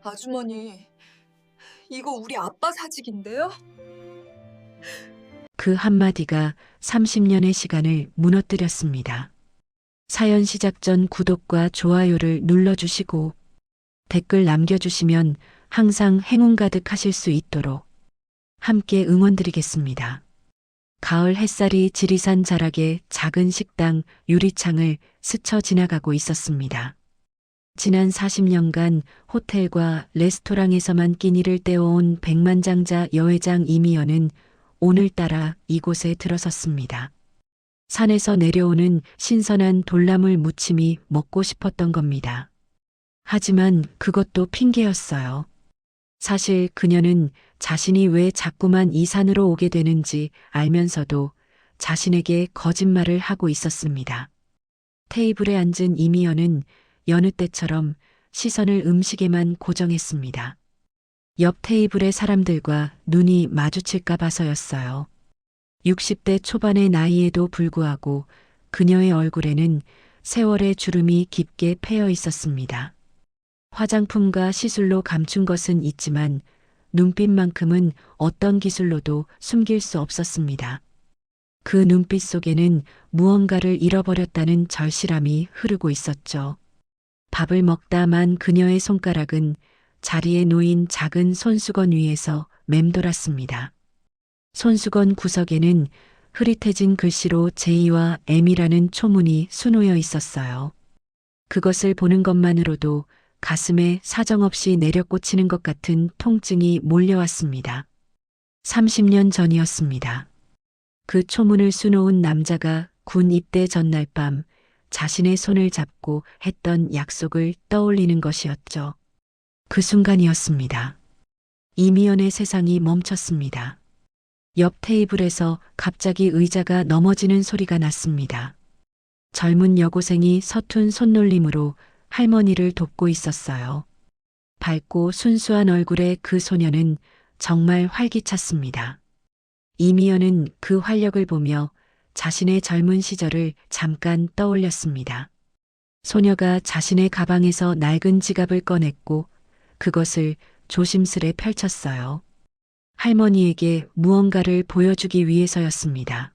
아주머니, 이거 우리 아빠 사직인데요? 그 한마디가 30년의 시간을 무너뜨렸습니다. 사연 시작 전 구독과 좋아요를 눌러주시고 댓글 남겨주시면 항상 행운 가득하실 수 있도록 함께 응원드리겠습니다. 가을 햇살이 지리산 자락의 작은 식당 유리창을 스쳐 지나가고 있었습니다. 지난 40년간 호텔과 레스토랑에서만 끼니를 때워온 백만장자 여회장 이미연은 오늘따라 이곳에 들어섰습니다. 산에서 내려오는 신선한 돌나물 무침이 먹고 싶었던 겁니다. 하지만 그것도 핑계였어요. 사실 그녀는 자신이 왜 자꾸만 이 산으로 오게 되는지 알면서도 자신에게 거짓말을 하고 있었습니다. 테이블에 앉은 이미연은 여느 때처럼 시선을 음식에만 고정했습니다. 옆 테이블의 사람들과 눈이 마주칠까 봐서였어요. 60대 초반의 나이에도 불구하고 그녀의 얼굴에는 세월의 주름이 깊게 패여 있었습니다. 화장품과 시술로 감춘 것은 있지만 눈빛만큼은 어떤 기술로도 숨길 수 없었습니다. 그 눈빛 속에는 무언가를 잃어버렸다는 절실함이 흐르고 있었죠. 밥을 먹다만 그녀의 손가락은 자리에 놓인 작은 손수건 위에서 맴돌았습니다. 손수건 구석에는 흐릿해진 글씨로 J와 M이라는 초문이 수놓여 있었어요. 그것을 보는 것만으로도 가슴에 사정없이 내려꽂히는 것 같은 통증이 몰려왔습니다. 30년 전이었습니다. 그 초문을 수놓은 남자가 군 입대 전날 밤 자신의 손을 잡고 했던 약속을 떠올리는 것이었죠. 그 순간이었습니다. 이미연의 세상이 멈췄습니다. 옆 테이블에서 갑자기 의자가 넘어지는 소리가 났습니다. 젊은 여고생이 서툰 손놀림으로 할머니를 돕고 있었어요. 밝고 순수한 얼굴의 그 소녀는 정말 활기찼습니다. 이미연은 그 활력을 보며 자신의 젊은 시절을 잠깐 떠올렸습니다. 소녀가 자신의 가방에서 낡은 지갑을 꺼냈고 그것을 조심스레 펼쳤어요. 할머니에게 무언가를 보여주기 위해서였습니다.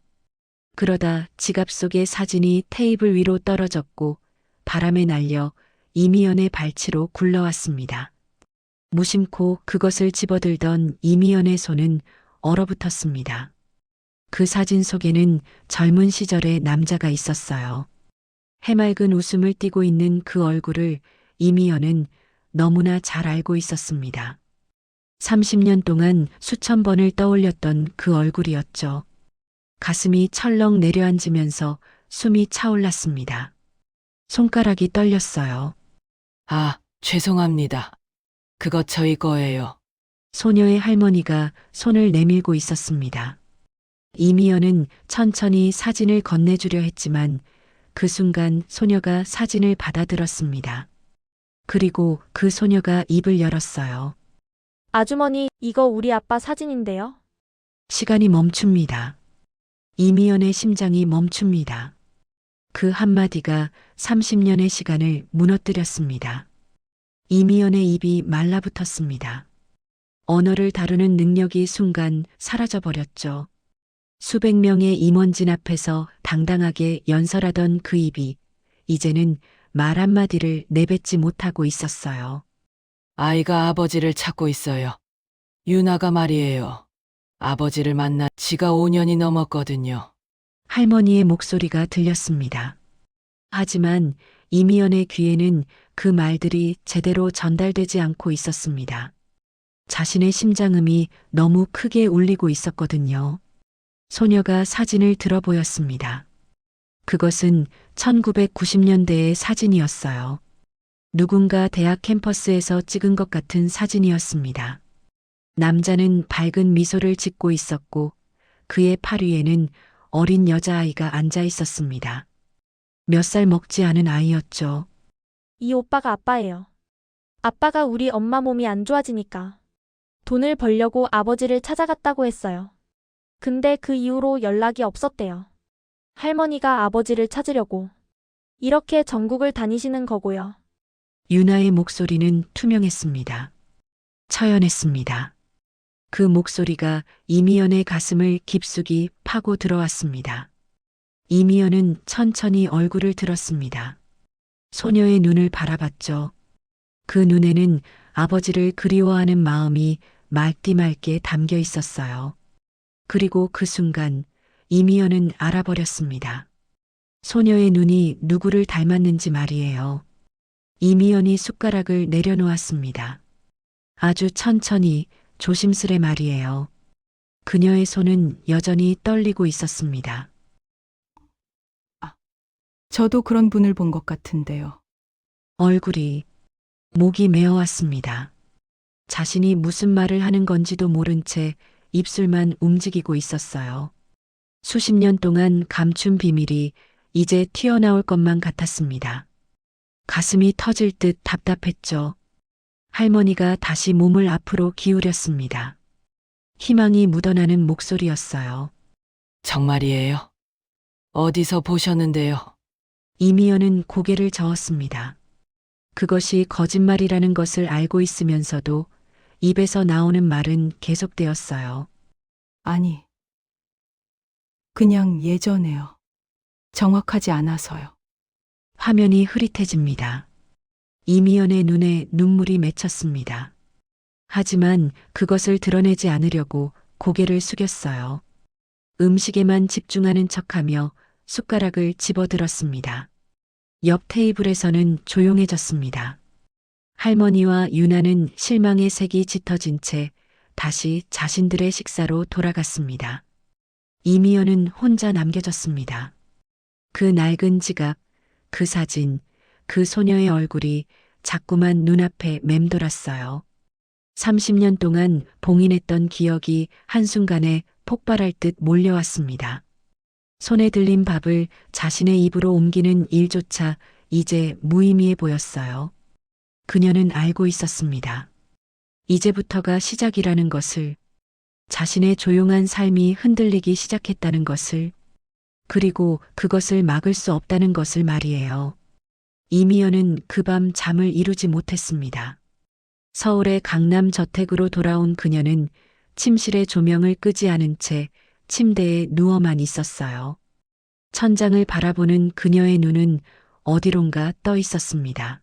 그러다 지갑 속의 사진이 테이블 위로 떨어졌고 바람에 날려 이미연의 발치로 굴러왔습니다. 무심코 그것을 집어들던 이미연의 손은 얼어붙었습니다. 그 사진 속에는 젊은 시절의 남자가 있었어요. 해맑은 웃음을 띠고 있는 그 얼굴을 이미연은 너무나 잘 알고 있었습니다. 30년 동안 수천 번을 떠올렸던 그 얼굴이었죠. 가슴이 철렁 내려앉으면서 숨이 차올랐습니다. 손가락이 떨렸어요. 아, 죄송합니다. 그거 저희 거예요. 소녀의 할머니가 손을 내밀고 있었습니다. 이미연은 천천히 사진을 건네주려 했지만 그 순간 소녀가 사진을 받아들었습니다. 그리고 그 소녀가 입을 열었어요. 아주머니, 이거 우리 아빠 사진인데요. 시간이 멈춥니다. 이미연의 심장이 멈춥니다. 그 한마디가 30년의 시간을 무너뜨렸습니다. 이미연의 입이 말라붙었습니다. 언어를 다루는 능력이 순간 사라져버렸죠. 수백 명의 임원진 앞에서 당당하게 연설하던 그 입이 이제는 말 한마디를 내뱉지 못하고 있었어요. 아이가 아버지를 찾고 있어요. 유나가 말이에요. 아버지를 만나 지가 5년이 넘었거든요. 할머니의 목소리가 들렸습니다. 하지만 이미연의 귀에는 그 말들이 제대로 전달되지 않고 있었습니다. 자신의 심장음이 너무 크게 울리고 있었거든요. 소녀가 사진을 들어 보였습니다. 그것은 1990년대의 사진이었어요. 누군가 대학 캠퍼스에서 찍은 것 같은 사진이었습니다. 남자는 밝은 미소를 짓고 있었고 그의 팔 위에는 어린 여자아이가 앉아 있었습니다. 몇 살 먹지 않은 아이였죠. 이 오빠가 아빠예요. 아빠가 우리 엄마 몸이 안 좋아지니까 돈을 벌려고 아버지를 찾아갔다고 했어요. 근데 그 이후로 연락이 없었대요. 할머니가 아버지를 찾으려고 이렇게 전국을 다니시는 거고요. 유나의 목소리는 투명했습니다. 처연했습니다. 그 목소리가 이미연의 가슴을 깊숙이 파고 들어왔습니다. 이미연은 천천히 얼굴을 들었습니다. 소녀의 눈을 바라봤죠. 그 눈에는 아버지를 그리워하는 마음이 말띠맑게 담겨 있었어요. 그리고 그 순간 이미연은 알아버렸습니다. 소녀의 눈이 누구를 닮았는지 말이에요. 이미연이 숟가락을 내려놓았습니다. 아주 천천히 조심스레 말이에요. 그녀의 손은 여전히 떨리고 있었습니다. 저도 그런 분을 본 것 같은데요. 얼굴이 목이 메어왔습니다. 자신이 무슨 말을 하는 건지도 모른 채 입술만 움직이고 있었어요. 수십 년 동안 감춘 비밀이 이제 튀어나올 것만 같았습니다. 가슴이 터질 듯 답답했죠. 할머니가 다시 몸을 앞으로 기울였습니다. 희망이 묻어나는 목소리였어요. 정말이에요? 어디서 보셨는데요? 이미연은 고개를 저었습니다. 그것이 거짓말이라는 것을 알고 있으면서도 입에서 나오는 말은 계속되었어요. 아니, 그냥 예전에요. 정확하지 않아서요. 화면이 흐릿해집니다. 이미연의 눈에 눈물이 맺혔습니다. 하지만 그것을 드러내지 않으려고 고개를 숙였어요. 음식에만 집중하는 척하며 숟가락을 집어들었습니다. 옆 테이블에서는 조용해졌습니다. 할머니와 유나는 실망의 색이 짙어진 채 다시 자신들의 식사로 돌아갔습니다. 이미연은 혼자 남겨졌습니다. 그 낡은 지갑, 그 사진, 그 소녀의 얼굴이 자꾸만 눈앞에 맴돌았어요. 30년 동안 봉인했던 기억이 한순간에 폭발할 듯 몰려왔습니다. 손에 들린 밥을 자신의 입으로 옮기는 일조차 이제 무의미해 보였어요. 그녀는 알고 있었습니다. 이제부터가 시작이라는 것을, 자신의 조용한 삶이 흔들리기 시작했다는 것을, 그리고 그것을 막을 수 없다는 것을 말이에요. 이미연은 그 밤 잠을 이루지 못했습니다. 서울의 강남 저택으로 돌아온 그녀는 침실의 조명을 끄지 않은 채 침대에 누워만 있었어요. 천장을 바라보는 그녀의 눈은 어디론가 떠 있었습니다.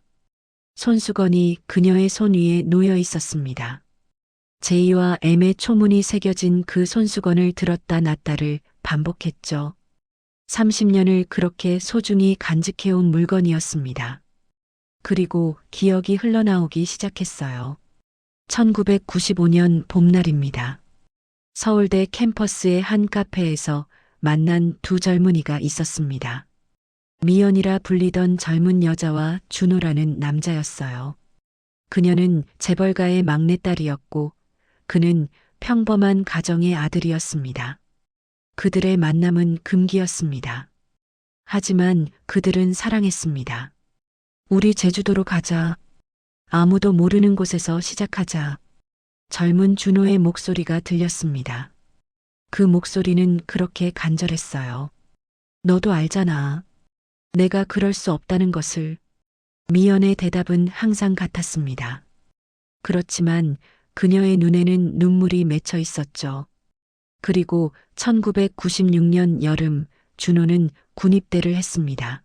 손수건이 그녀의 손 위에 놓여 있었습니다. J와 M의 초문이 새겨진 그 손수건을 들었다 놨다를 반복했죠. 30년을 그렇게 소중히 간직해온 물건이었습니다. 그리고 기억이 흘러나오기 시작했어요. 1995년 봄날입니다. 서울대 캠퍼스의 한 카페에서 만난 두 젊은이가 있었습니다. 미연이라 불리던 젊은 여자와 준호라는 남자였어요. 그녀는 재벌가의 막내딸이었고 그는 평범한 가정의 아들이었습니다. 그들의 만남은 금기였습니다. 하지만 그들은 사랑했습니다. 우리 제주도로 가자. 아무도 모르는 곳에서 시작하자. 젊은 준호의 목소리가 들렸습니다. 그 목소리는 그렇게 간절했어요. 너도 알잖아. 내가 그럴 수 없다는 것을. 미연의 대답은 항상 같았습니다. 그렇지만 그녀의 눈에는 눈물이 맺혀 있었죠. 그리고 1996년 여름 준호는 군입대를 했습니다.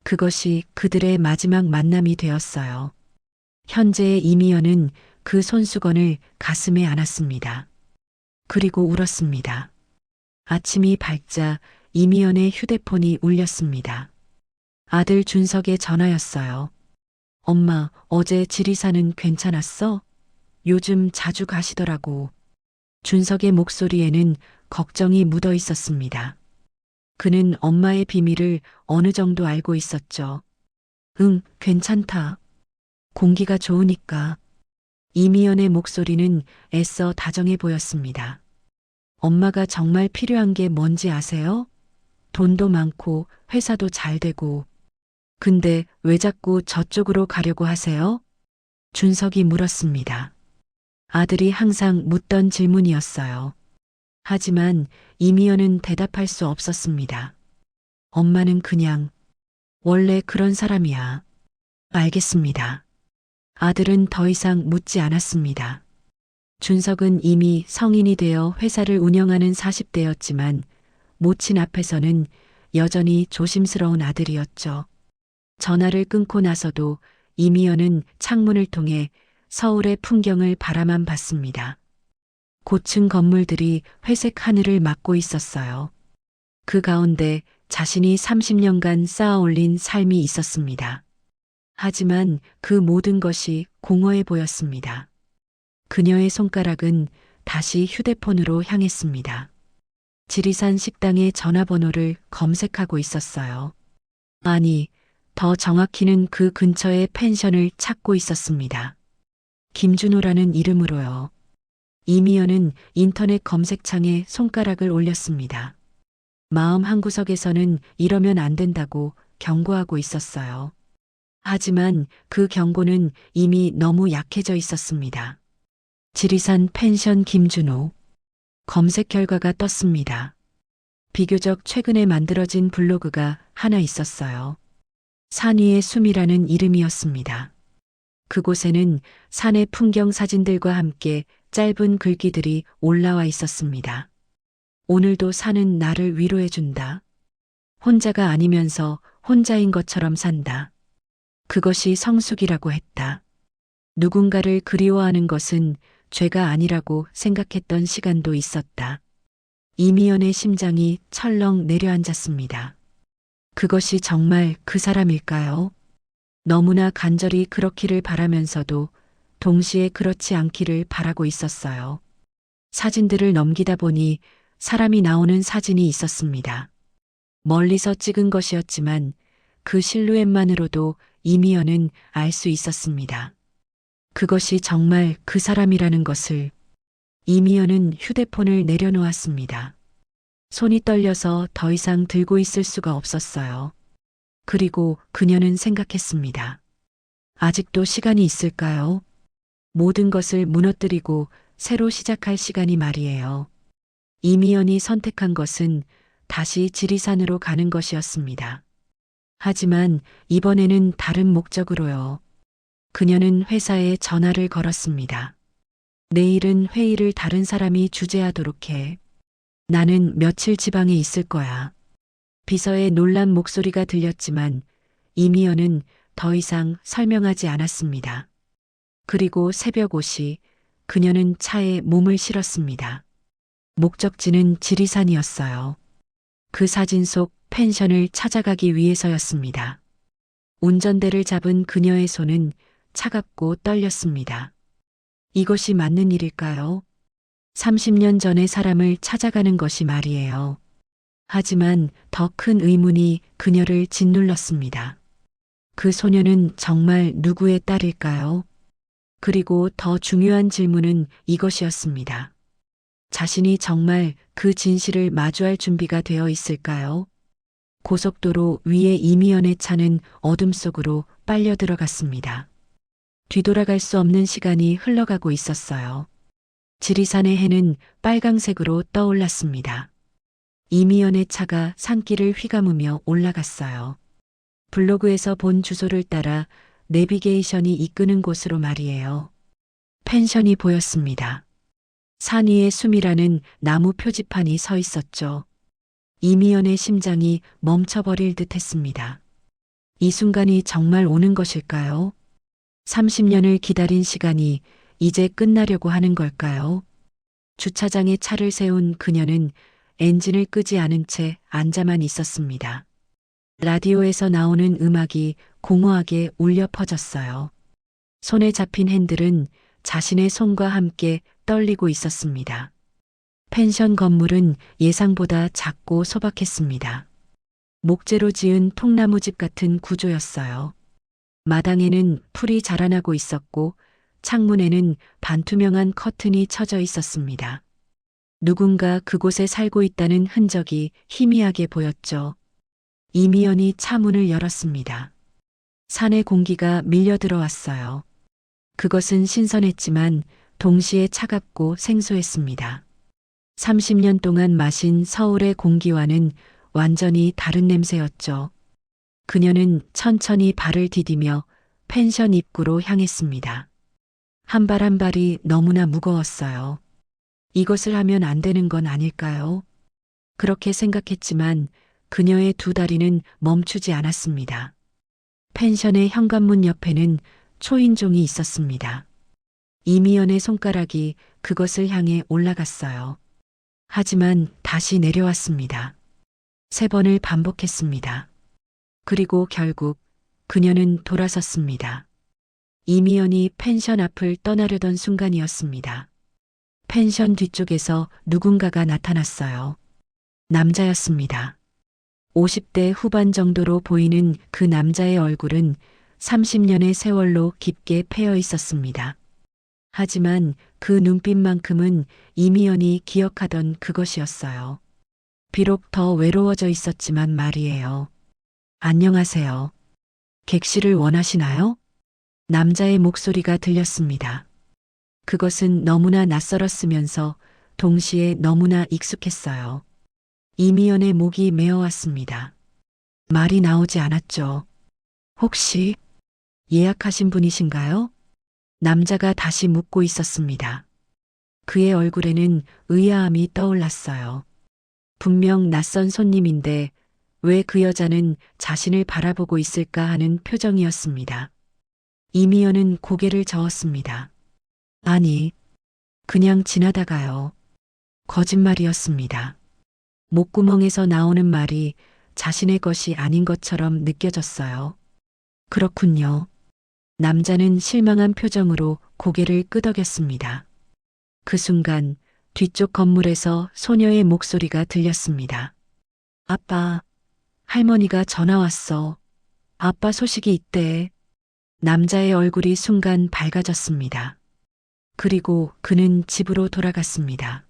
그것이 그들의 마지막 만남이 되었어요. 현재의 이미연은 그 손수건을 가슴에 안았습니다. 그리고 울었습니다. 아침이 밝자 이미연의 휴대폰이 울렸습니다. 아들 준석의 전화였어요. 엄마, 어제 지리산은 괜찮았어? 요즘 자주 가시더라고. 준석의 목소리에는 걱정이 묻어 있었습니다. 그는 엄마의 비밀을 어느 정도 알고 있었죠. 응, 괜찮다. 공기가 좋으니까. 이미연의 목소리는 애써 다정해 보였습니다. 엄마가 정말 필요한 게 뭔지 아세요? 돈도 많고 회사도 잘 되고. 근데 왜 자꾸 저쪽으로 가려고 하세요? 준석이 물었습니다. 아들이 항상 묻던 질문이었어요. 하지만 이미연은 대답할 수 없었습니다. 엄마는 그냥 원래 그런 사람이야. 알겠습니다. 아들은 더 이상 묻지 않았습니다. 준석은 이미 성인이 되어 회사를 운영하는 40대였지만 모친 앞에서는 여전히 조심스러운 아들이었죠. 전화를 끊고 나서도 이미연은 창문을 통해 서울의 풍경을 바라만 봤습니다. 고층 건물들이 회색 하늘을 막고 있었어요. 그 가운데 자신이 30년간 쌓아 올린 삶이 있었습니다. 하지만 그 모든 것이 공허해 보였습니다. 그녀의 손가락은 다시 휴대폰으로 향했습니다. 지리산 식당의 전화번호를 검색하고 있었어요. 아니, 더 정확히는 그 근처의 펜션을 찾고 있었습니다. 김준호라는 이름으로요. 이미연은 인터넷 검색창에 손가락을 올렸습니다. 마음 한구석에서는 이러면 안 된다고 경고하고 있었어요. 하지만 그 경고는 이미 너무 약해져 있었습니다. 지리산 펜션 김준호. 검색 결과가 떴습니다. 비교적 최근에 만들어진 블로그가 하나 있었어요. 산 위의 숨이라는 이름이었습니다. 그곳에는 산의 풍경 사진들과 함께 짧은 글귀들이 올라와 있었습니다. 오늘도 산은 나를 위로해준다. 혼자가 아니면서 혼자인 것처럼 산다. 그것이 성숙이라고 했다. 누군가를 그리워하는 것은 죄가 아니라고 생각했던 시간도 있었다. 이미연의 심장이 철렁 내려앉았습니다. 그것이 정말 그 사람일까요? 너무나 간절히 그렇기를 바라면서도 동시에 그렇지 않기를 바라고 있었어요. 사진들을 넘기다 보니 사람이 나오는 사진이 있었습니다. 멀리서 찍은 것이었지만 그 실루엣만으로도 이미연은 알 수 있었습니다. 그것이 정말 그 사람이라는 것을. 이미연은 휴대폰을 내려놓았습니다. 손이 떨려서 더 이상 들고 있을 수가 없었어요. 그리고 그녀는 생각했습니다. 아직도 시간이 있을까요? 모든 것을 무너뜨리고 새로 시작할 시간이 말이에요. 이미연이 선택한 것은 다시 지리산으로 가는 것이었습니다. 하지만 이번에는 다른 목적으로요. 그녀는 회사에 전화를 걸었습니다. 내일은 회의를 다른 사람이 주재하도록 해. 나는 며칠 지방에 있을 거야. 비서의 놀란 목소리가 들렸지만 이미연은 더 이상 설명하지 않았습니다. 그리고 새벽 5시 그녀는 차에 몸을 실었습니다. 목적지는 지리산이었어요. 그 사진 속 펜션을 찾아가기 위해서였습니다. 운전대를 잡은 그녀의 손은 차갑고 떨렸습니다. 이것이 맞는 일일까요? 30년 전의 사람을 찾아가는 것이 말이에요. 하지만 더 큰 의문이 그녀를 짓눌렀습니다. 그 소녀는 정말 누구의 딸일까요? 그리고 더 중요한 질문은 이것이었습니다. 자신이 정말 그 진실을 마주할 준비가 되어 있을까요? 고속도로 위에 이미연의 차는 어둠 속으로 빨려 들어갔습니다. 뒤돌아갈 수 없는 시간이 흘러가고 있었어요. 지리산의 해는 빨강색으로 떠올랐습니다. 이미연의 차가 산길을 휘감으며 올라갔어요. 블로그에서 본 주소를 따라 내비게이션이 이끄는 곳으로 말이에요. 펜션이 보였습니다. 산 위의 숨이라는 나무 표지판이 서 있었죠. 이미연의 심장이 멈춰버릴 듯 했습니다. 이 순간이 정말 오는 것일까요? 30년을 기다린 시간이 이제 끝나려고 하는 걸까요? 주차장에 차를 세운 그녀는 엔진을 끄지 않은 채 앉아만 있었습니다. 라디오에서 나오는 음악이 공허하게 울려 퍼졌어요. 손에 잡힌 핸들은 자신의 손과 함께 떨리고 있었습니다. 펜션 건물은 예상보다 작고 소박했습니다. 목재로 지은 통나무집 같은 구조였어요. 마당에는 풀이 자라나고 있었고 창문에는 반투명한 커튼이 쳐져 있었습니다. 누군가 그곳에 살고 있다는 흔적이 희미하게 보였죠. 이미연이 차문을 열었습니다. 산의 공기가 밀려 들어왔어요. 그것은 신선했지만 동시에 차갑고 생소했습니다. 30년 동안 마신 서울의 공기와는 완전히 다른 냄새였죠. 그녀는 천천히 발을 디디며 펜션 입구로 향했습니다. 한 발 한 발이 너무나 무거웠어요. 이것을 하면 안 되는 건 아닐까요? 그렇게 생각했지만 그녀의 두 다리는 멈추지 않았습니다. 펜션의 현관문 옆에는 초인종이 있었습니다. 이미연의 손가락이 그것을 향해 올라갔어요. 하지만 다시 내려왔습니다. 3번을 반복했습니다. 그리고 결국 그녀는 돌아섰습니다. 이미연이 펜션 앞을 떠나려던 순간이었습니다. 펜션 뒤쪽에서 누군가가 나타났어요. 남자였습니다. 50대 후반 정도로 보이는 그 남자의 얼굴은 30년의 세월로 깊게 패여 있었습니다. 하지만 그 눈빛만큼은 이미연이 기억하던 그것이었어요. 비록 더 외로워져 있었지만 말이에요. 안녕하세요. 객실을 원하시나요? 남자의 목소리가 들렸습니다. 그것은 너무나 낯설었으면서 동시에 너무나 익숙했어요. 이미연의 목이 메어왔습니다. 말이 나오지 않았죠. 혹시 예약하신 분이신가요? 남자가 다시 묻고 있었습니다. 그의 얼굴에는 의아함이 떠올랐어요. 분명 낯선 손님인데 왜 그 여자는 자신을 바라보고 있을까 하는 표정이었습니다. 이미연은 고개를 저었습니다. 아니, 그냥 지나다가요. 거짓말이었습니다. 목구멍에서 나오는 말이 자신의 것이 아닌 것처럼 느껴졌어요. 그렇군요. 남자는 실망한 표정으로 고개를 끄덕였습니다. 그 순간 뒤쪽 건물에서 소녀의 목소리가 들렸습니다. 아빠, 할머니가 전화 왔어. 아빠 소식이 있대. 남자의 얼굴이 순간 밝아졌습니다. 그리고 그는 집으로 돌아갔습니다.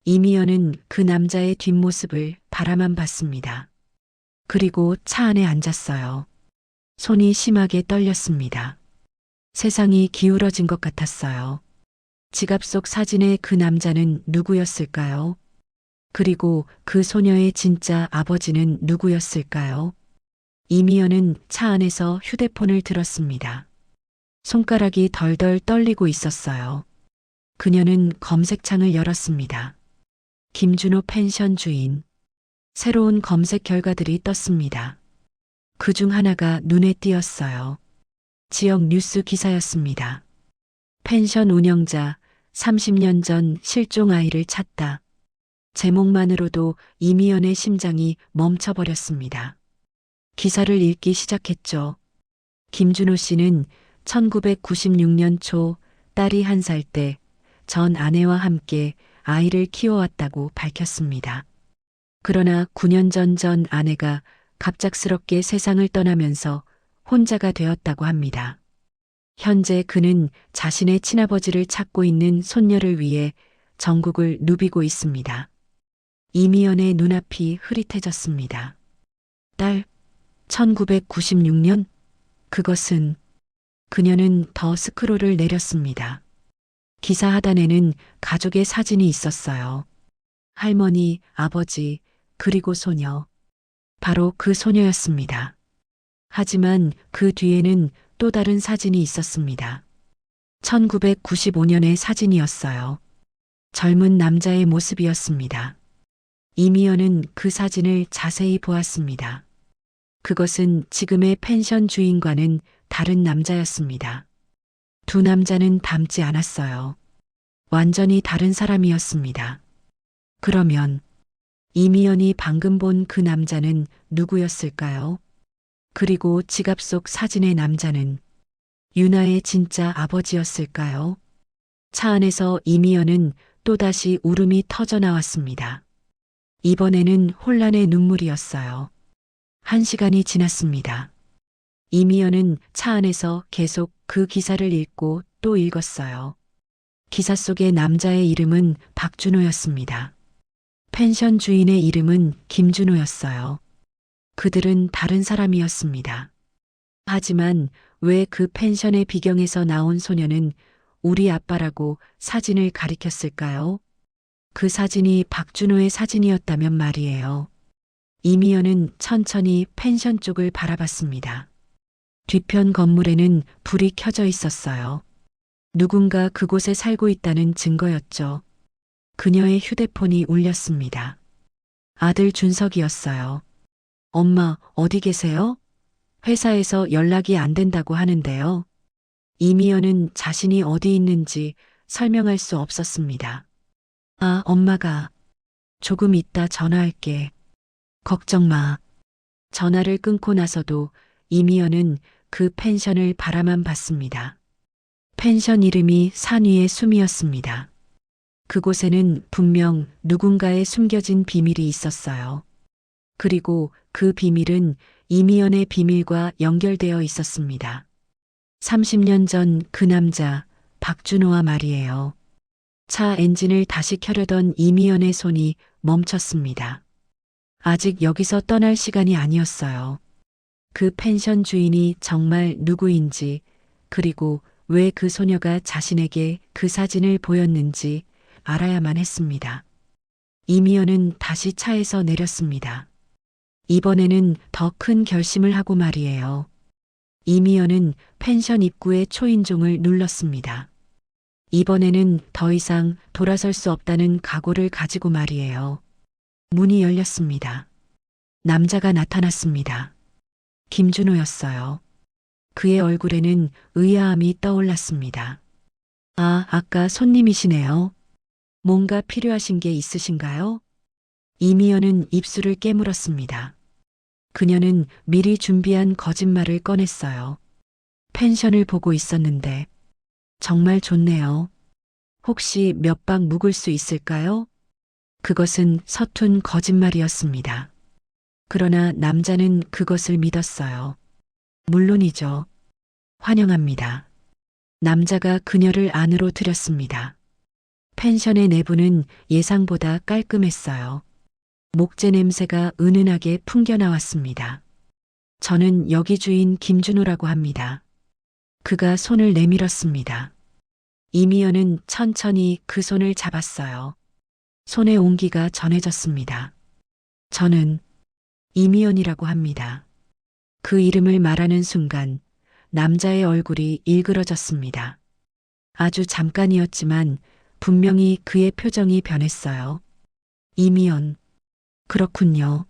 이미연은 그 남자의 뒷모습을 바라만 봤습니다. 그리고 차 안에 앉았어요. 손이 심하게 떨렸습니다. 세상이 기울어진 것 같았어요. 지갑 속 사진의 그 남자는 누구였을까요? 그리고 그 소녀의 진짜 아버지는 누구였을까요? 이미연은 차 안에서 휴대폰을 들었습니다. 손가락이 덜덜 떨리고 있었어요. 그녀는 검색창을 열었습니다. 김준호 펜션 주인. 새로운 검색 결과들이 떴습니다. 그 중 하나가 눈에 띄었어요. 지역 뉴스 기사였습니다. 펜션 운영자 30년 전 실종 아이를 찾다. 제목만으로도 이미연의 심장이 멈춰버렸습니다. 기사를 읽기 시작했죠. 김준호 씨는 1996년 초 딸이 1살 때 전 아내와 함께 아이를 키워왔다고 밝혔습니다. 그러나 9년 전 아내가 갑작스럽게 세상을 떠나면서 혼자가 되었다고 합니다. 현재 그는 자신의 친아버지를 찾고 있는 손녀를 위해 전국을 누비고 있습니다. 이미연의 눈앞이 흐릿해졌습니다. 딸, 1996년? 그것은 그녀는 더 스크롤을 내렸습니다. 기사 하단에는 가족의 사진이 있었어요. 할머니, 아버지, 그리고 소녀. 바로 그 소녀였습니다. 하지만 그 뒤에는 또 다른 사진이 있었습니다. 1995년의 사진이었어요. 젊은 남자의 모습이었습니다. 이미연은 그 사진을 자세히 보았습니다. 그것은 지금의 펜션 주인과는 다른 남자였습니다. 두 남자는 닮지 않았어요. 완전히 다른 사람이었습니다. 그러면 이미연이 방금 본 그 남자는 누구였을까요? 그리고 지갑 속 사진의 남자는 유나의 진짜 아버지였을까요? 차 안에서 이미연은 또다시 울음이 터져 나왔습니다. 이번에는 혼란의 눈물이었어요. 1시간이 지났습니다. 이미연은 차 안에서 계속 그 기사를 읽고 또 읽었어요. 기사 속의 남자의 이름은 박준호였습니다. 펜션 주인의 이름은 김준호였어요. 그들은 다른 사람이었습니다. 하지만 왜 그 펜션의 비경에서 나온 소녀는 우리 아빠라고 사진을 가리켰을까요? 그 사진이 박준호의 사진이었다면 말이에요. 이미연은 천천히 펜션 쪽을 바라봤습니다. 뒤편 건물에는 불이 켜져 있었어요. 누군가 그곳에 살고 있다는 증거였죠. 그녀의 휴대폰이 울렸습니다. 아들 준석이었어요. 엄마, 어디 계세요? 회사에서 연락이 안 된다고 하는데요. 이미연은 자신이 어디 있는지 설명할 수 없었습니다. 아, 엄마가 조금 이따 전화할게. 걱정 마. 전화를 끊고 나서도 이미연은 그 펜션을 바라만 봤습니다. 펜션 이름이 산 위의 숨이었습니다. 그곳에는 분명 누군가의 숨겨진 비밀이 있었어요. 그리고 그 비밀은 이미연의 비밀과 연결되어 있었습니다. 30년 전 그 남자, 박준호와 말이에요. 차 엔진을 다시 켜려던 이미연의 손이 멈췄습니다. 아직 여기서 떠날 시간이 아니었어요. 그 펜션 주인이 정말 누구인지, 그리고 왜 그 소녀가 자신에게 그 사진을 보였는지 알아야만 했습니다. 이미연은 다시 차에서 내렸습니다. 이번에는 더 큰 결심을 하고 말이에요. 이미연은 펜션 입구의 초인종을 눌렀습니다. 이번에는 더 이상 돌아설 수 없다는 각오를 가지고 말이에요. 문이 열렸습니다. 남자가 나타났습니다. 김준호였어요. 그의 얼굴에는 의아함이 떠올랐습니다. 아, 아까 손님이시네요. 뭔가 필요하신 게 있으신가요? 이미연은 입술을 깨물었습니다. 그녀는 미리 준비한 거짓말을 꺼냈어요. 펜션을 보고 있었는데 정말 좋네요. 혹시 몇 박 묵을 수 있을까요? 그것은 서툰 거짓말이었습니다. 그러나 남자는 그것을 믿었어요. 물론이죠. 환영합니다. 남자가 그녀를 안으로 들였습니다. 펜션의 내부는 예상보다 깔끔했어요. 목재 냄새가 은은하게 풍겨나왔습니다. 저는 여기 주인 김준호라고 합니다. 그가 손을 내밀었습니다. 이미연은 천천히 그 손을 잡았어요. 손의 온기가 전해졌습니다. 저는 이미연이라고 합니다. 그 이름을 말하는 순간 남자의 얼굴이 일그러졌습니다. 아주 잠깐이었지만 분명히 그의 표정이 변했어요. 이미연. 그렇군요.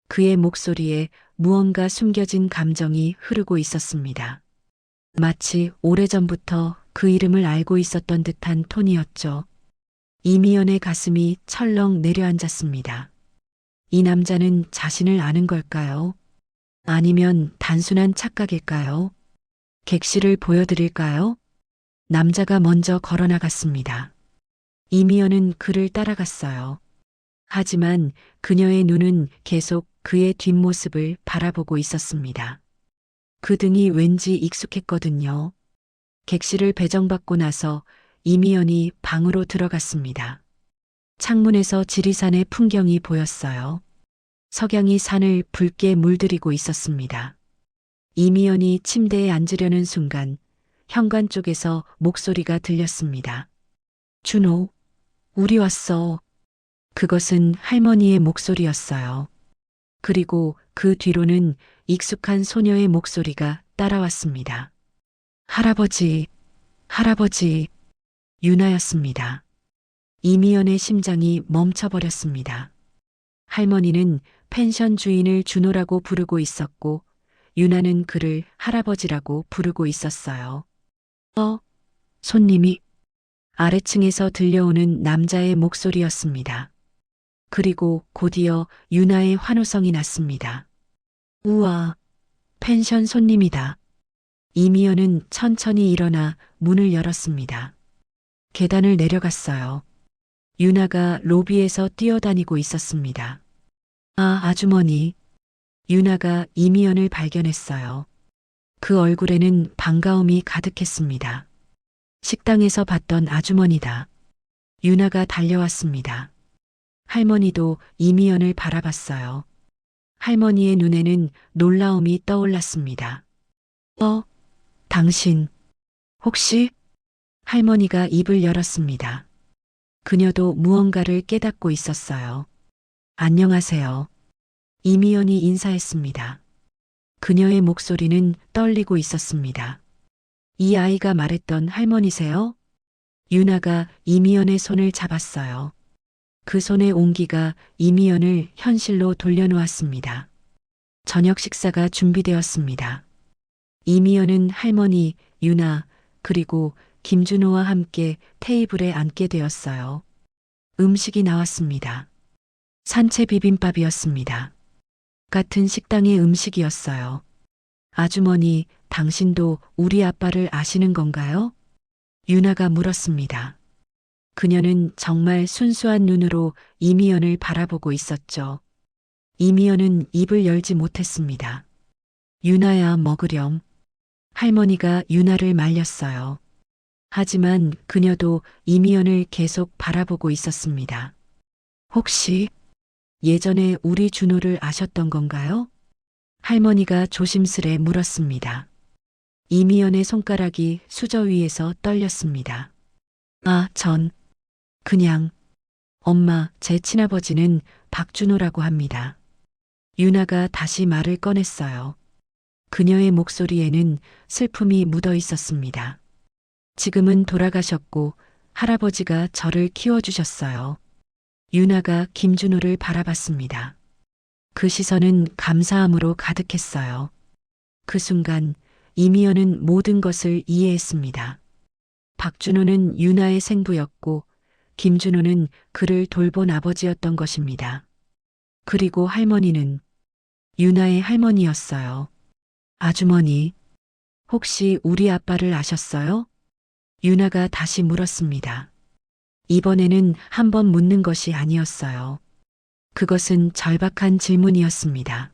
그의 목소리에 무언가 숨겨진 감정이 흐르고 있었습니다. 마치 오래전부터 그 이름을 알고 있었던 듯한 톤이었죠. 이미연의 가슴이 철렁 내려앉았습니다. 이 남자는 자신을 아는 걸까요? 아니면 단순한 착각일까요? 객실을 보여드릴까요? 남자가 먼저 걸어나갔습니다. 이미연은 그를 따라갔어요. 하지만 그녀의 눈은 계속 그의 뒷모습을 바라보고 있었습니다. 그 등이 왠지 익숙했거든요. 객실을 배정받고 나서 이미연이 방으로 들어갔습니다. 창문에서 지리산의 풍경이 보였어요. 석양이 산을 붉게 물들이고 있었습니다. 이미연이 침대에 앉으려는 순간 현관 쪽에서 목소리가 들렸습니다. 준호, 우리 왔어. 그것은 할머니의 목소리였어요. 그리고 그 뒤로는 익숙한 소녀의 목소리가 따라왔습니다. 할아버지, 할아버지, 유나였습니다. 이미연의 심장이 멈춰버렸습니다. 할머니는 펜션 주인을 준호라고 부르고 있었고, 유나는 그를 할아버지라고 부르고 있었어요. 손님이 아래층에서 들려오는 남자의 목소리였습니다. 그리고 곧이어 유나의 환호성이 났습니다. 우와, 펜션 손님이다. 이미연은 천천히 일어나 문을 열었습니다. 계단을 내려갔어요. 유나가 로비에서 뛰어다니고 있었습니다. 아, 아주머니. 유나가 이미연을 발견했어요. 그 얼굴에는 반가움이 가득했습니다. 식당에서 봤던 아주머니다. 유나가 달려왔습니다. 할머니도 이미연을 바라봤어요. 할머니의 눈에는 놀라움이 떠올랐습니다. 당신, 혹시? 할머니가 입을 열었습니다. 그녀도 무언가를 깨닫고 있었어요. 안녕하세요. 이미연이 인사했습니다. 그녀의 목소리는 떨리고 있었습니다. 이 아이가 말했던 할머니세요? 유나가 이미연의 손을 잡았어요. 그 손의 온기가 이미연을 현실로 돌려놓았습니다. 저녁 식사가 준비되었습니다. 이미연은 할머니, 유나, 그리고 김준호와 함께 테이블에 앉게 되었어요. 음식이 나왔습니다. 산채 비빔밥이었습니다. 같은 식당의 음식이었어요. 아주머니, 당신도 우리 아빠를 아시는 건가요? 유나가 물었습니다. 그녀는 정말 순수한 눈으로 이미연을 바라보고 있었죠. 이미연은 입을 열지 못했습니다. 유나야 먹으렴. 할머니가 유나를 말렸어요. 하지만 그녀도 이미연을 계속 바라보고 있었습니다. 혹시 예전에 우리 준호를 아셨던 건가요? 할머니가 조심스레 물었습니다. 이미연의 손가락이 수저 위에서 떨렸습니다. 아, 그냥, 엄마, 제 친아버지는 박준호라고 합니다. 유나가 다시 말을 꺼냈어요. 그녀의 목소리에는 슬픔이 묻어 있었습니다. 지금은 돌아가셨고 할아버지가 저를 키워주셨어요. 유나가 김준호를 바라봤습니다. 그 시선은 감사함으로 가득했어요. 그 순간 이미연은 모든 것을 이해했습니다. 박준호는 유나의 생부였고 김준호는 그를 돌본 아버지였던 것입니다. 그리고 할머니는 유나의 할머니였어요. 아주머니, 혹시 우리 아빠를 아셨어요? 유나가 다시 물었습니다. 이번에는 한 번 묻는 것이 아니었어요. 그것은 절박한 질문이었습니다.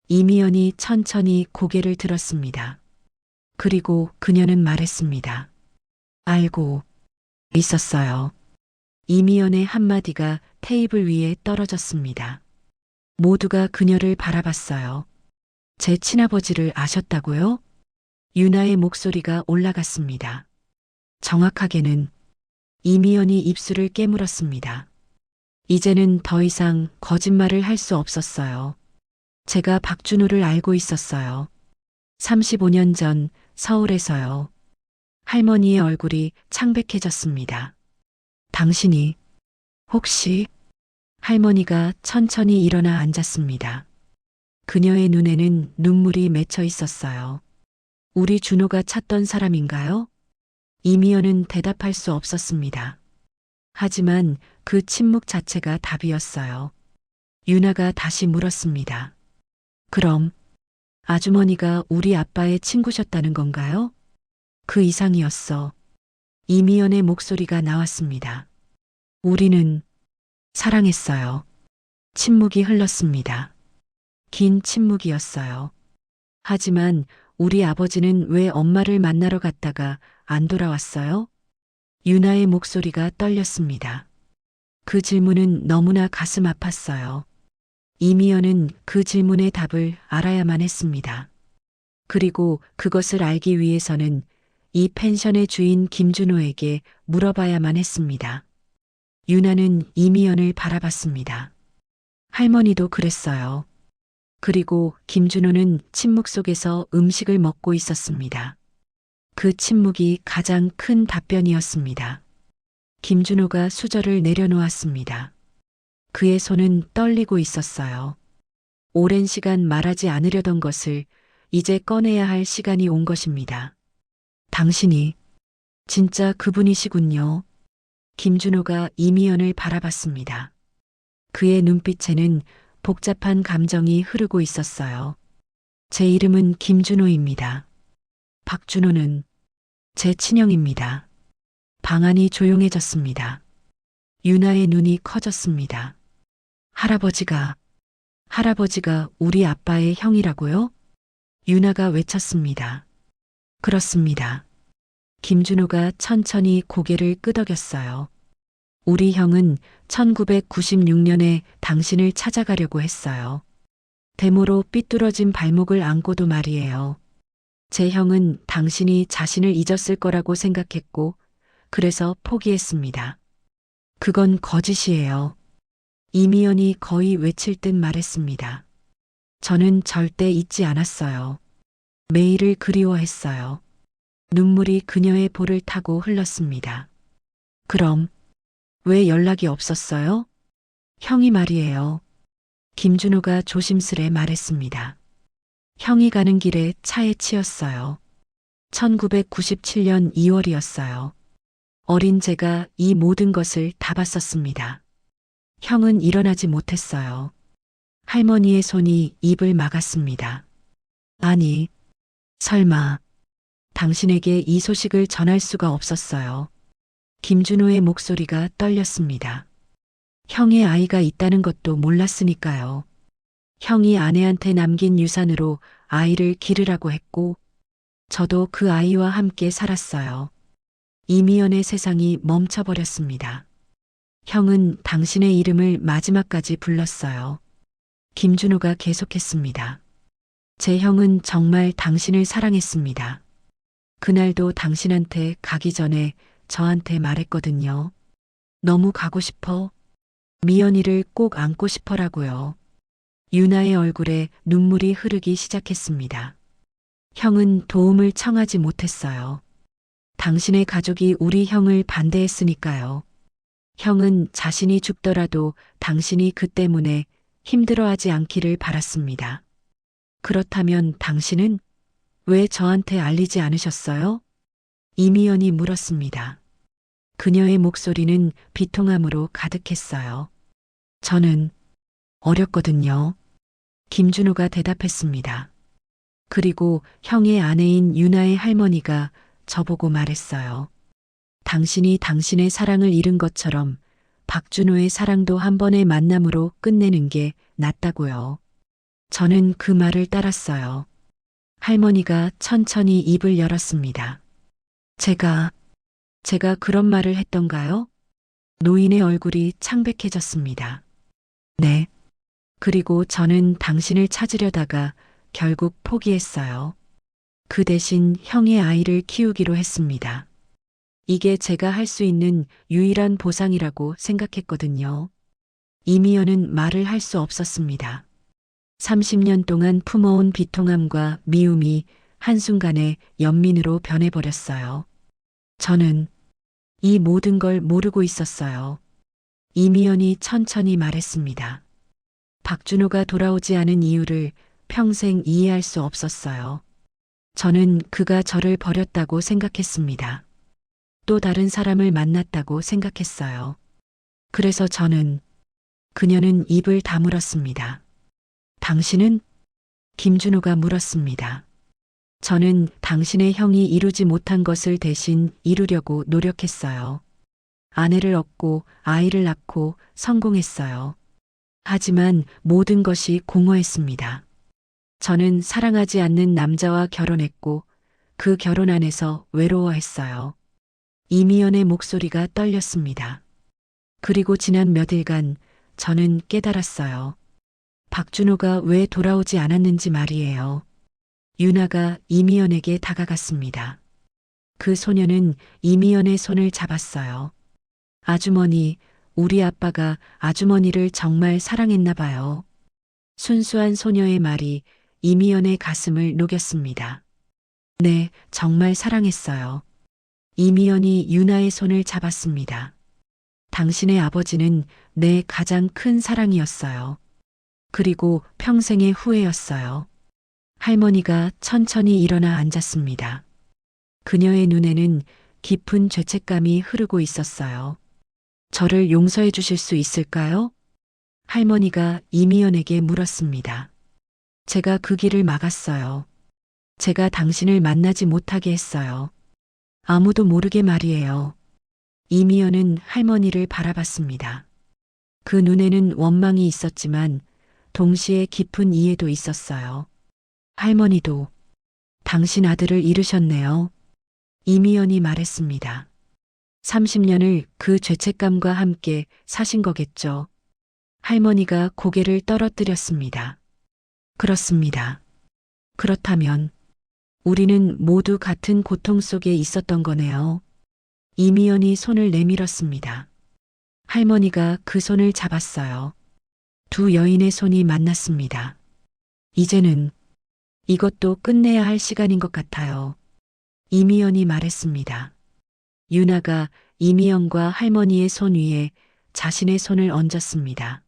이미연이 천천히 고개를 들었습니다. 그리고 그녀는 말했습니다. 알고 있었어요. 이미연의 한마디가 테이블 위에 떨어졌습니다. 모두가 그녀를 바라봤어요. 제 친아버지를 아셨다고요? 유나의 목소리가 올라갔습니다. 정확하게는 이미연이 입술을 깨물었습니다. 이제는 더 이상 거짓말을 할 수 없었어요. 제가 박준호를 알고 있었어요. 35년 전 서울에서요. 할머니의 얼굴이 창백해졌습니다. 당신이 혹시 할머니가 천천히 일어나 앉았습니다. 그녀의 눈에는 눈물이 맺혀 있었어요. 우리 준호가 찾던 사람인가요? 이미연은 대답할 수 없었습니다. 하지만 그 침묵 자체가 답이었어요. 유나가 다시 물었습니다. 그럼 아주머니가 우리 아빠의 친구셨다는 건가요? 그 이상이었어. 이미연의 목소리가 나왔습니다. 우리는 사랑했어요. 침묵이 흘렀습니다. 긴 침묵이었어요. 하지만 우리 아버지는 왜 엄마를 만나러 갔다가 안 돌아왔어요? 유나의 목소리가 떨렸습니다. 그 질문은 너무나 가슴 아팠어요. 이미연은 그 질문의 답을 알아야만 했습니다. 그리고 그것을 알기 위해서는 이 펜션의 주인 김준호에게 물어봐야만 했습니다. 유나는 이미연을 바라봤습니다. 할머니도 그랬어요. 그리고 김준호는 침묵 속에서 음식을 먹고 있었습니다. 그 침묵이 가장 큰 답변이었습니다. 김준호가 수저를 내려놓았습니다. 그의 손은 떨리고 있었어요. 오랜 시간 말하지 않으려던 것을 이제 꺼내야 할 시간이 온 것입니다. 당신이 진짜 그분이시군요. 김준호가 이미연을 바라봤습니다. 그의 눈빛에는 복잡한 감정이 흐르고 있었어요. 제 이름은 김준호입니다. 박준호는 제 친형입니다. 방안이 조용해졌습니다. 유나의 눈이 커졌습니다. 할아버지가 우리 아빠의 형이라고요? 유나가 외쳤습니다. 그렇습니다. 김준호가 천천히 고개를 끄덕였어요. 우리 형은 1996년에 당신을 찾아가려고 했어요. 데모로 삐뚤어진 발목을 안고도 말이에요. 제 형은 당신이 자신을 잊었을 거라고 생각했고, 그래서 포기했습니다. 그건 거짓이에요. 이미연이 거의 외칠 듯 말했습니다. 저는 절대 잊지 않았어요. 매일을 그리워했어요. 눈물이 그녀의 볼을 타고 흘렀습니다. 그럼 왜 연락이 없었어요? 형이 말이에요. 김준호가 조심스레 말했습니다. 형이 가는 길에 차에 치였어요. 1997년 2월이었어요. 어린 제가 이 모든 것을 다 봤었습니다. 형은 일어나지 못했어요. 할머니의 손이 입을 막았습니다. 아니, 설마, 당신에게 이 소식을 전할 수가 없었어요. 김준호의 목소리가 떨렸습니다. 형의 아이가 있다는 것도 몰랐으니까요. 형이 아내한테 남긴 유산으로 아이를 기르라고 했고, 저도 그 아이와 함께 살았어요. 이미연의 세상이 멈춰버렸습니다. 형은 당신의 이름을 마지막까지 불렀어요. 김준호가 계속했습니다. 제 형은 정말 당신을 사랑했습니다. 그날도 당신한테 가기 전에 저한테 말했거든요. 너무 가고 싶어. 미연이를 꼭 안고 싶어라고요. 유나의 얼굴에 눈물이 흐르기 시작했습니다. 형은 도움을 청하지 못했어요. 당신의 가족이 우리 형을 반대했으니까요. 형은 자신이 죽더라도 당신이 그 때문에 힘들어하지 않기를 바랐습니다. 그렇다면 당신은 왜 저한테 알리지 않으셨어요? 이미연이 물었습니다. 그녀의 목소리는 비통함으로 가득했어요. 저는 어렸거든요. 김준호가 대답했습니다. 그리고 형의 아내인 유나의 할머니가 저보고 말했어요. 당신이 당신의 사랑을 잃은 것처럼 박준호의 사랑도 한 번의 만남으로 끝내는 게 낫다고요. 저는 그 말을 따랐어요. 할머니가 천천히 입을 열었습니다. 제가 그런 말을 했던가요? 노인의 얼굴이 창백해졌습니다. 네. 그리고 저는 당신을 찾으려다가 결국 포기했어요. 그 대신 형의 아이를 키우기로 했습니다. 이게 제가 할 수 있는 유일한 보상이라고 생각했거든요. 이미연은 말을 할 수 없었습니다. 30년 동안 품어온 비통함과 미움이 한순간에 연민으로 변해버렸어요. 저는 이 모든 걸 모르고 있었어요. 이미연이 천천히 말했습니다. 박준호가 돌아오지 않은 이유를 평생 이해할 수 없었어요. 저는 그가 저를 버렸다고 생각했습니다. 또 다른 사람을 만났다고 생각했어요. 그래서 그녀는 입을 다물었습니다. 당신은? 김준호가 물었습니다. 저는 당신의 형이 이루지 못한 것을 대신 이루려고 노력했어요. 아내를 얻고 아이를 낳고 성공했어요. 하지만 모든 것이 공허했습니다. 저는 사랑하지 않는 남자와 결혼했고 그 결혼 안에서 외로워했어요. 이미연의 목소리가 떨렸습니다. 그리고 지난 몇일간 저는 깨달았어요. 박준호가 왜 돌아오지 않았는지 말이에요. 유나가 이미연에게 다가갔습니다. 그 소녀는 이미연의 손을 잡았어요. 아주머니, 우리 아빠가 아주머니를 정말 사랑했나 봐요. 순수한 소녀의 말이 이미연의 가슴을 녹였습니다. 네, 정말 사랑했어요. 이미연이 유나의 손을 잡았습니다. 당신의 아버지는 내 가장 큰 사랑이었어요. 그리고 평생의 후회였어요. 할머니가 천천히 일어나 앉았습니다. 그녀의 눈에는 깊은 죄책감이 흐르고 있었어요. 저를 용서해 주실 수 있을까요? 할머니가 이미연에게 물었습니다. 제가 그 길을 막았어요. 제가 당신을 만나지 못하게 했어요. 아무도 모르게 말이에요. 이미연은 할머니를 바라봤습니다. 그 눈에는 원망이 있었지만 동시에 깊은 이해도 있었어요. 할머니도 당신 아들을 잃으셨네요. 이미연이 말했습니다. 30년을 그 죄책감과 함께 사신 거겠죠. 할머니가 고개를 떨어뜨렸습니다. 그렇습니다. 그렇다면 우리는 모두 같은 고통 속에 있었던 거네요. 이미연이 손을 내밀었습니다. 할머니가 그 손을 잡았어요. 두 여인의 손이 만났습니다. 이제는 이것도 끝내야 할 시간인 것 같아요. 이미연이 말했습니다. 유나가 이미연과 할머니의 손 위에 자신의 손을 얹었습니다.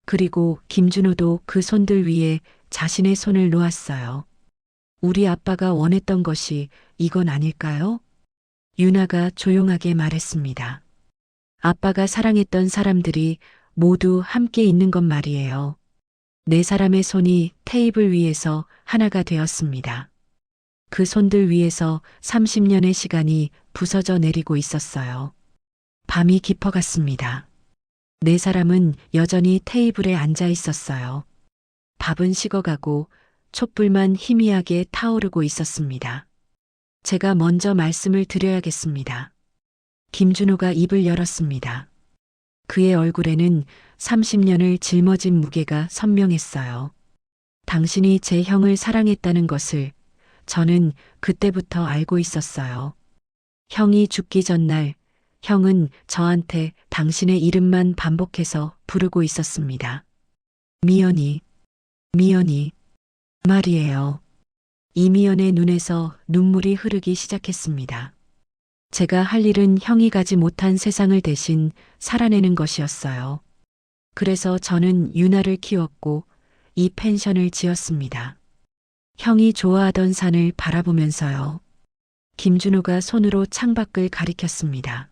그리고 김준호도 그 손들 위에 자신의 손을 놓았어요. 우리 아빠가 원했던 것이 이건 아닐까요? 유나가 조용하게 말했습니다. 아빠가 사랑했던 사람들이 모두 함께 있는 것 말이에요. 네 사람의 손이 테이블 위에서 하나가 되었습니다. 그 손들 위에서 30년의 시간이 부서져 내리고 있었어요. 밤이 깊어갔습니다. 네 사람은 여전히 테이블에 앉아 있었어요. 밥은 식어가고 촛불만 희미하게 타오르고 있었습니다. 제가 먼저 말씀을 드려야겠습니다. 김준호가 입을 열었습니다. 그의 얼굴에는 30년을 짊어진 무게가 선명했어요. 당신이 제 형을 사랑했다는 것을 저는 그때부터 알고 있었어요. 형이 죽기 전날 형은 저한테 당신의 이름만 반복해서 부르고 있었습니다. 미연이, 미연이 말이에요. 이미연의 눈에서 눈물이 흐르기 시작했습니다. 제가 할 일은 형이 가지 못한 세상을 대신 살아내는 것이었어요. 그래서 저는 유나를 키웠고 이 펜션을 지었습니다. 형이 좋아하던 산을 바라보면서요. 김준호가 손으로 창밖을 가리켰습니다.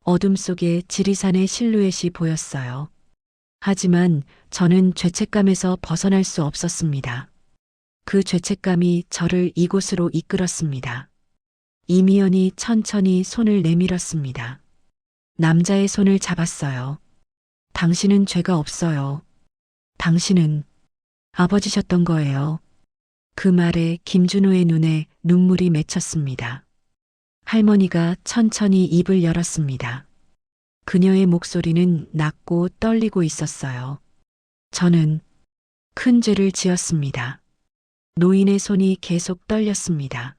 어둠 속에 지리산의 실루엣이 보였어요. 하지만 저는 죄책감에서 벗어날 수 없었습니다. 그 죄책감이 저를 이곳으로 이끌었습니다. 이미연이 천천히 손을 내밀었습니다. 남자의 손을 잡았어요. 당신은 죄가 없어요. 당신은 아버지셨던 거예요. 그 말에 김준호의 눈에 눈물이 맺혔습니다. 할머니가 천천히 입을 열었습니다. 그녀의 목소리는 낮고 떨리고 있었어요. 저는 큰 죄를 지었습니다. 노인의 손이 계속 떨렸습니다.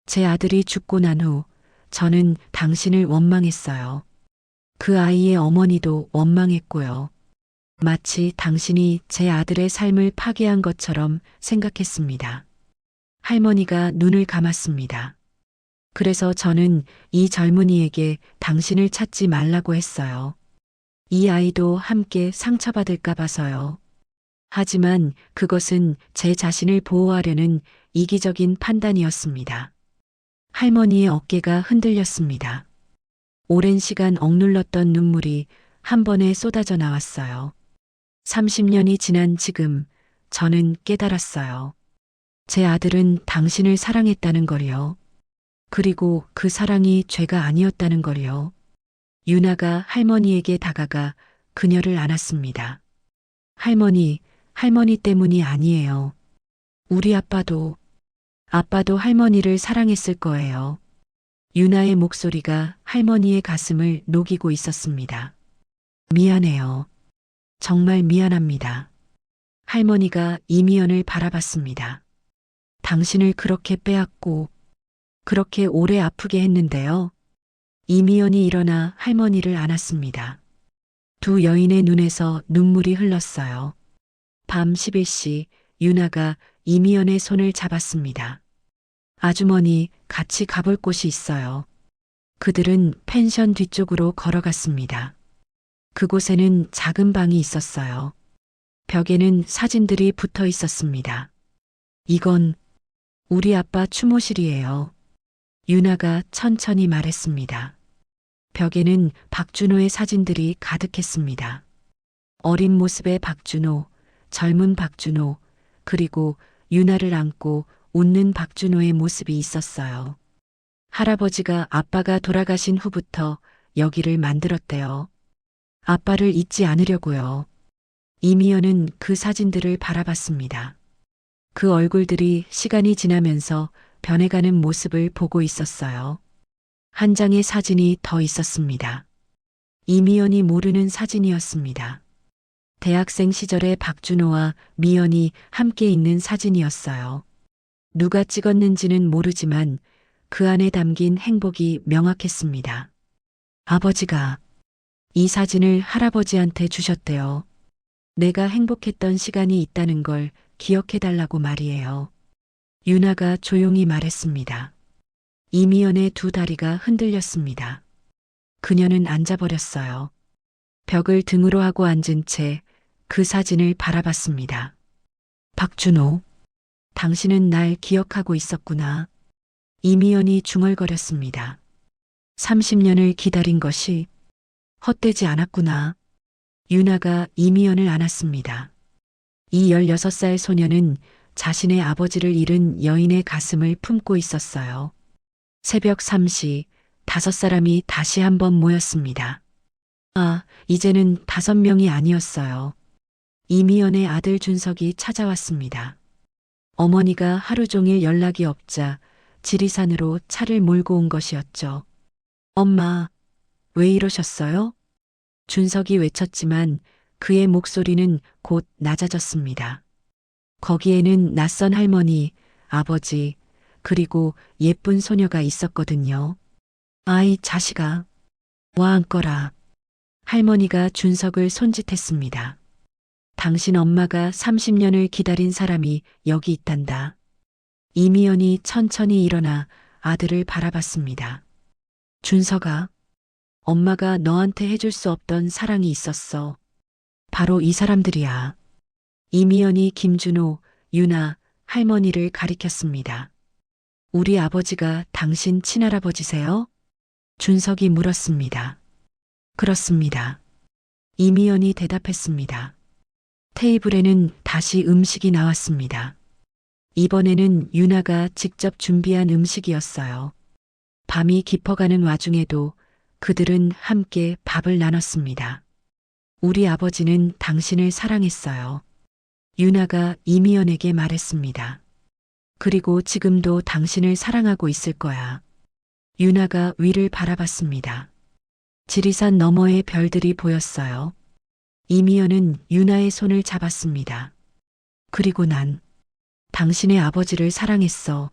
제 아들이 죽고 난 후 저는 당신을 원망했어요. 그 아이의 어머니도 원망했고요. 마치 당신이 제 아들의 삶을 파괴한 것처럼 생각했습니다. 할머니가 눈을 감았습니다. 그래서 저는 이 젊은이에게 당신을 찾지 말라고 했어요. 이 아이도 함께 상처받을까 봐서요. 하지만 그것은 제 자신을 보호하려는 이기적인 판단이었습니다. 할머니의 어깨가 흔들렸습니다. 오랜 시간 억눌렀던 눈물이 한 번에 쏟아져 나왔어요. 30년이 지난 지금 저는 깨달았어요. 제 아들은 당신을 사랑했다는 걸요. 그리고 그 사랑이 죄가 아니었다는 걸요. 유나가 할머니에게 다가가 그녀를 안았습니다. 할머니 때문이 아니에요. 우리 아빠도 할머니를 사랑했을 거예요. 유나의 목소리가 할머니의 가슴을 녹이고 있었습니다. 미안해요. 정말 미안합니다. 할머니가 이미연을 바라봤습니다. 당신을 그렇게 빼앗고 그렇게 오래 아프게 했는데요. 이미연이 일어나 할머니를 안았습니다. 두 여인의 눈에서 눈물이 흘렀어요. 밤 11시 유나가 이미연의 손을 잡았습니다. 아주머니, 같이 가볼 곳이 있어요. 그들은 펜션 뒤쪽으로 걸어갔습니다. 그곳에는 작은 방이 있었어요. 벽에는 사진들이 붙어 있었습니다. 이건 우리 아빠 추모실이에요. 유나가 천천히 말했습니다. 벽에는 박준호의 사진들이 가득했습니다. 어린 모습의 박준호, 젊은 박준호, 그리고 유나를 안고 웃는 박준호의 모습이 있었어요. 할아버지가 아빠가 돌아가신 후부터 여기를 만들었대요. 아빠를 잊지 않으려고요. 이미연은 그 사진들을 바라봤습니다. 그 얼굴들이 시간이 지나면서 변해가는 모습을 보고 있었어요. 한 장의 사진이 더 있었습니다. 이미연이 모르는 사진이었습니다. 대학생 시절의 박준호와 미연이 함께 있는 사진이었어요. 누가 찍었는지는 모르지만 그 안에 담긴 행복이 명확했습니다. 아버지가 이 사진을 할아버지한테 주셨대요. 내가 행복했던 시간이 있다는 걸 기억해달라고 말이에요. 유나가 조용히 말했습니다. 이미연의 두 다리가 흔들렸습니다. 그녀는 앉아버렸어요. 벽을 등으로 하고 앉은 채 그 사진을 바라봤습니다. 박준호, 당신은 날 기억하고 있었구나. 이미연이 중얼거렸습니다. 30년을 기다린 것이 헛되지 않았구나. 유나가 이미연을 안았습니다. 이 16살 소녀는 자신의 아버지를 잃은 여인의 가슴을 품고 있었어요. 새벽 3시 5사람이 다시 한번 모였습니다. 아, 이제는 5명이 아니었어요. 이미연의 아들 준석이 찾아왔습니다. 어머니가 하루 종일 연락이 없자 지리산으로 차를 몰고 온 것이었죠. 엄마, 왜 이러셨어요? 준석이 외쳤지만 그의 목소리는 곧 낮아졌습니다. 거기에는 낯선 할머니, 아버지, 그리고 예쁜 소녀가 있었거든요. 아이 자식아, 와 앉거라. 할머니가 준석을 손짓했습니다. 당신 엄마가 30년을 기다린 사람이 여기 있단다. 이미연이 천천히 일어나 아들을 바라봤습니다. 준석아, 엄마가 너한테 해줄 수 없던 사랑이 있었어. 바로 이 사람들이야. 이미연이 김준호, 유나, 할머니를 가리켰습니다. 우리 아버지가 당신 친할아버지세요? 준석이 물었습니다. 그렇습니다. 이미연이 대답했습니다. 테이블에는 다시 음식이 나왔습니다. 이번에는 유나가 직접 준비한 음식이었어요. 밤이 깊어가는 와중에도 그들은 함께 밥을 나눴습니다. 우리 아버지는 당신을 사랑했어요. 유나가 이미연에게 말했습니다. 그리고 지금도 당신을 사랑하고 있을 거야. 유나가 위를 바라봤습니다. 지리산 너머의 별들이 보였어요. 이미연은 유나의 손을 잡았습니다. 그리고 난 당신의 아버지를 사랑했어.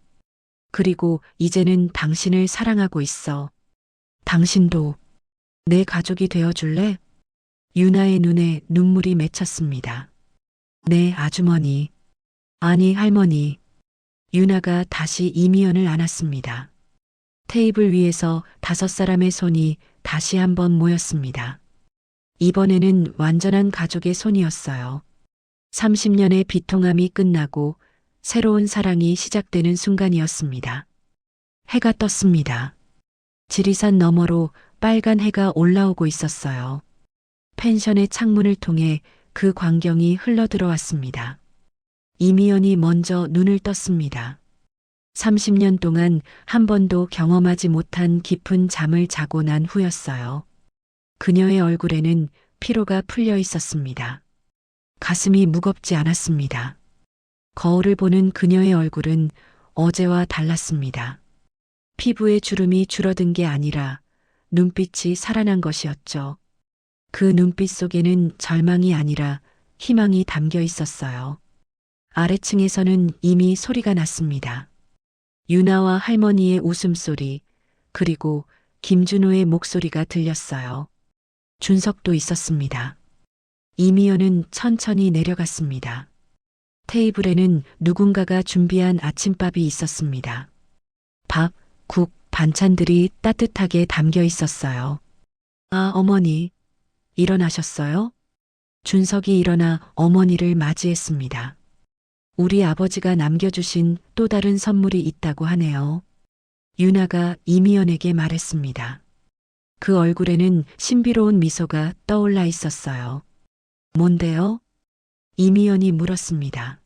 그리고 이제는 당신을 사랑하고 있어. 당신도 내 가족이 되어줄래? 유나의 눈에 눈물이 맺혔습니다. 네, 아주머니. 아니, 할머니. 유나가 다시 이미연을 안았습니다. 테이블 위에서 5사람의 손이 다시 한번 모였습니다. 이번에는 완전한 가족의 손이었어요. 30년의 비통함이 끝나고 새로운 사랑이 시작되는 순간이었습니다. 해가 떴습니다. 지리산 너머로 빨간 해가 올라오고 있었어요. 펜션의 창문을 통해 그 광경이 흘러들어왔습니다. 이미연이 먼저 눈을 떴습니다. 30년 동안 한 번도 경험하지 못한 깊은 잠을 자고 난 후였어요. 그녀의 얼굴에는 피로가 풀려 있었습니다. 가슴이 무겁지 않았습니다. 거울을 보는 그녀의 얼굴은 어제와 달랐습니다. 피부의 주름이 줄어든 게 아니라 눈빛이 살아난 것이었죠. 그 눈빛 속에는 절망이 아니라 희망이 담겨 있었어요. 아래층에서는 이미 소리가 났습니다. 유나와 할머니의 웃음소리, 그리고 김준호의 목소리가 들렸어요. 준석도 있었습니다. 이미연은 천천히 내려갔습니다. 테이블에는 누군가가 준비한 아침밥이 있었습니다. 밥, 국, 반찬들이 따뜻하게 담겨 있었어요. 아, 어머니, 일어나셨어요? 준석이 일어나 어머니를 맞이했습니다. 우리 아버지가 남겨주신 또 다른 선물이 있다고 하네요. 유나가 이미연에게 말했습니다. 그 얼굴에는 신비로운 미소가 떠올라 있었어요. 뭔데요? 이미연이 물었습니다.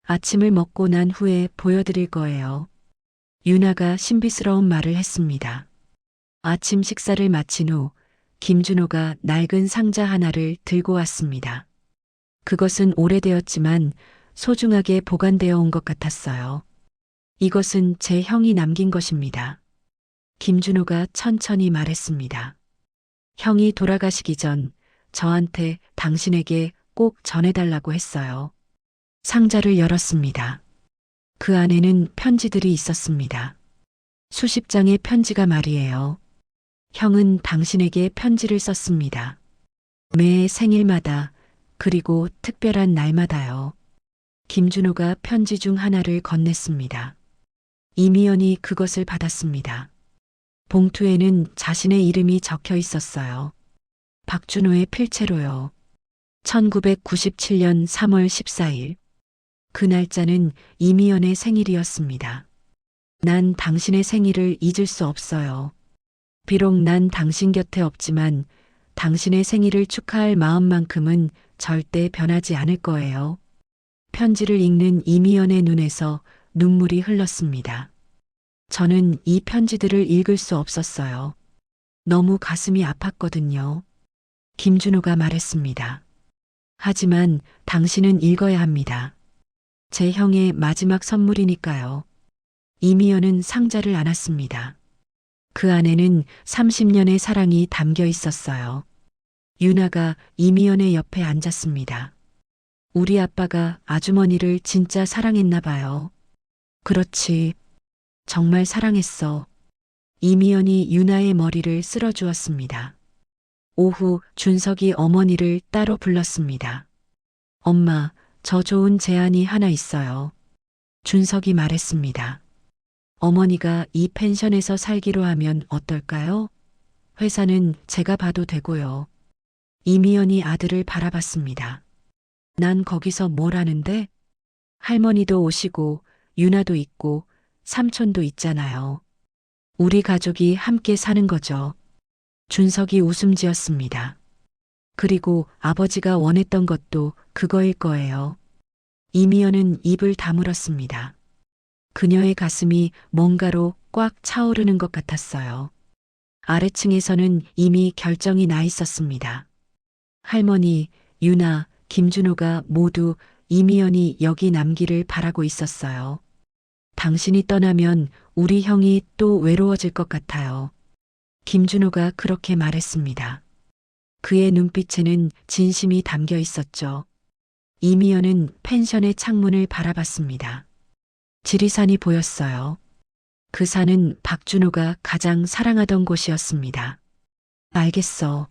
아침을 먹고 난 후에 보여드릴 거예요. 유나가 신비스러운 말을 했습니다. 아침 식사를 마친 후 김준호가 낡은 상자 하나를 들고 왔습니다. 그것은 오래되었지만 소중하게 보관되어 온 것 같았어요. 이것은 제 형이 남긴 것입니다. 김준호가 천천히 말했습니다. 형이 돌아가시기 전 저한테 당신에게 꼭 전해달라고 했어요. 상자를 열었습니다. 그 안에는 편지들이 있었습니다. 수십 장의 편지가 말이에요. 형은 당신에게 편지를 썼습니다. 매 생일마다, 그리고 특별한 날마다요. 김준호가 편지 중 하나를 건넸습니다. 이미연이 그것을 받았습니다. 봉투에는 자신의 이름이 적혀 있었어요. 박준호의 필체로요. 1997년 3월 14일. 그 날짜는 이미연의 생일이었습니다. 난 당신의 생일을 잊을 수 없어요. 비록 난 당신 곁에 없지만 당신의 생일을 축하할 마음만큼은 절대 변하지 않을 거예요. 편지를 읽는 이미연의 눈에서 눈물이 흘렀습니다. 저는 이 편지들을 읽을 수 없었어요. 너무 가슴이 아팠거든요. 김준호가 말했습니다. 하지만 당신은 읽어야 합니다. 제 형의 마지막 선물이니까요. 이미연은 상자를 안았습니다. 그 안에는 30년의 사랑이 담겨 있었어요. 유나가 이미연의 옆에 앉았습니다. 우리 아빠가 아주머니를 진짜 사랑했나 봐요. 그렇지. 정말 사랑했어. 이미연이 유나의 머리를 쓸어주었습니다. 오후 준석이 어머니를 따로 불렀습니다. 엄마, 저 좋은 제안이 하나 있어요. 준석이 말했습니다. 어머니가 이 펜션에서 살기로 하면 어떨까요? 회사는 제가 봐도 되고요. 이미연이 아들을 바라봤습니다. 난 거기서 뭘 하는데? 할머니도 오시고 유나도 있고 삼촌도 있잖아요. 우리 가족이 함께 사는 거죠. 준석이 웃음 지었습니다. 그리고 아버지가 원했던 것도 그거일 거예요. 이미연은 입을 다물었습니다. 그녀의 가슴이 뭔가로 꽉 차오르는 것 같았어요. 아래층에서는 이미 결정이 나 있었습니다. 할머니, 유나, 김준호가 모두 이미연이 여기 남기를 바라고 있었어요. 당신이 떠나면 우리 형이 또 외로워질 것 같아요. 김준호가 그렇게 말했습니다. 그의 눈빛에는 진심이 담겨 있었죠. 이미연은 펜션의 창문을 바라봤습니다. 지리산이 보였어요. 그 산은 박준호가 가장 사랑하던 곳이었습니다. 알겠어.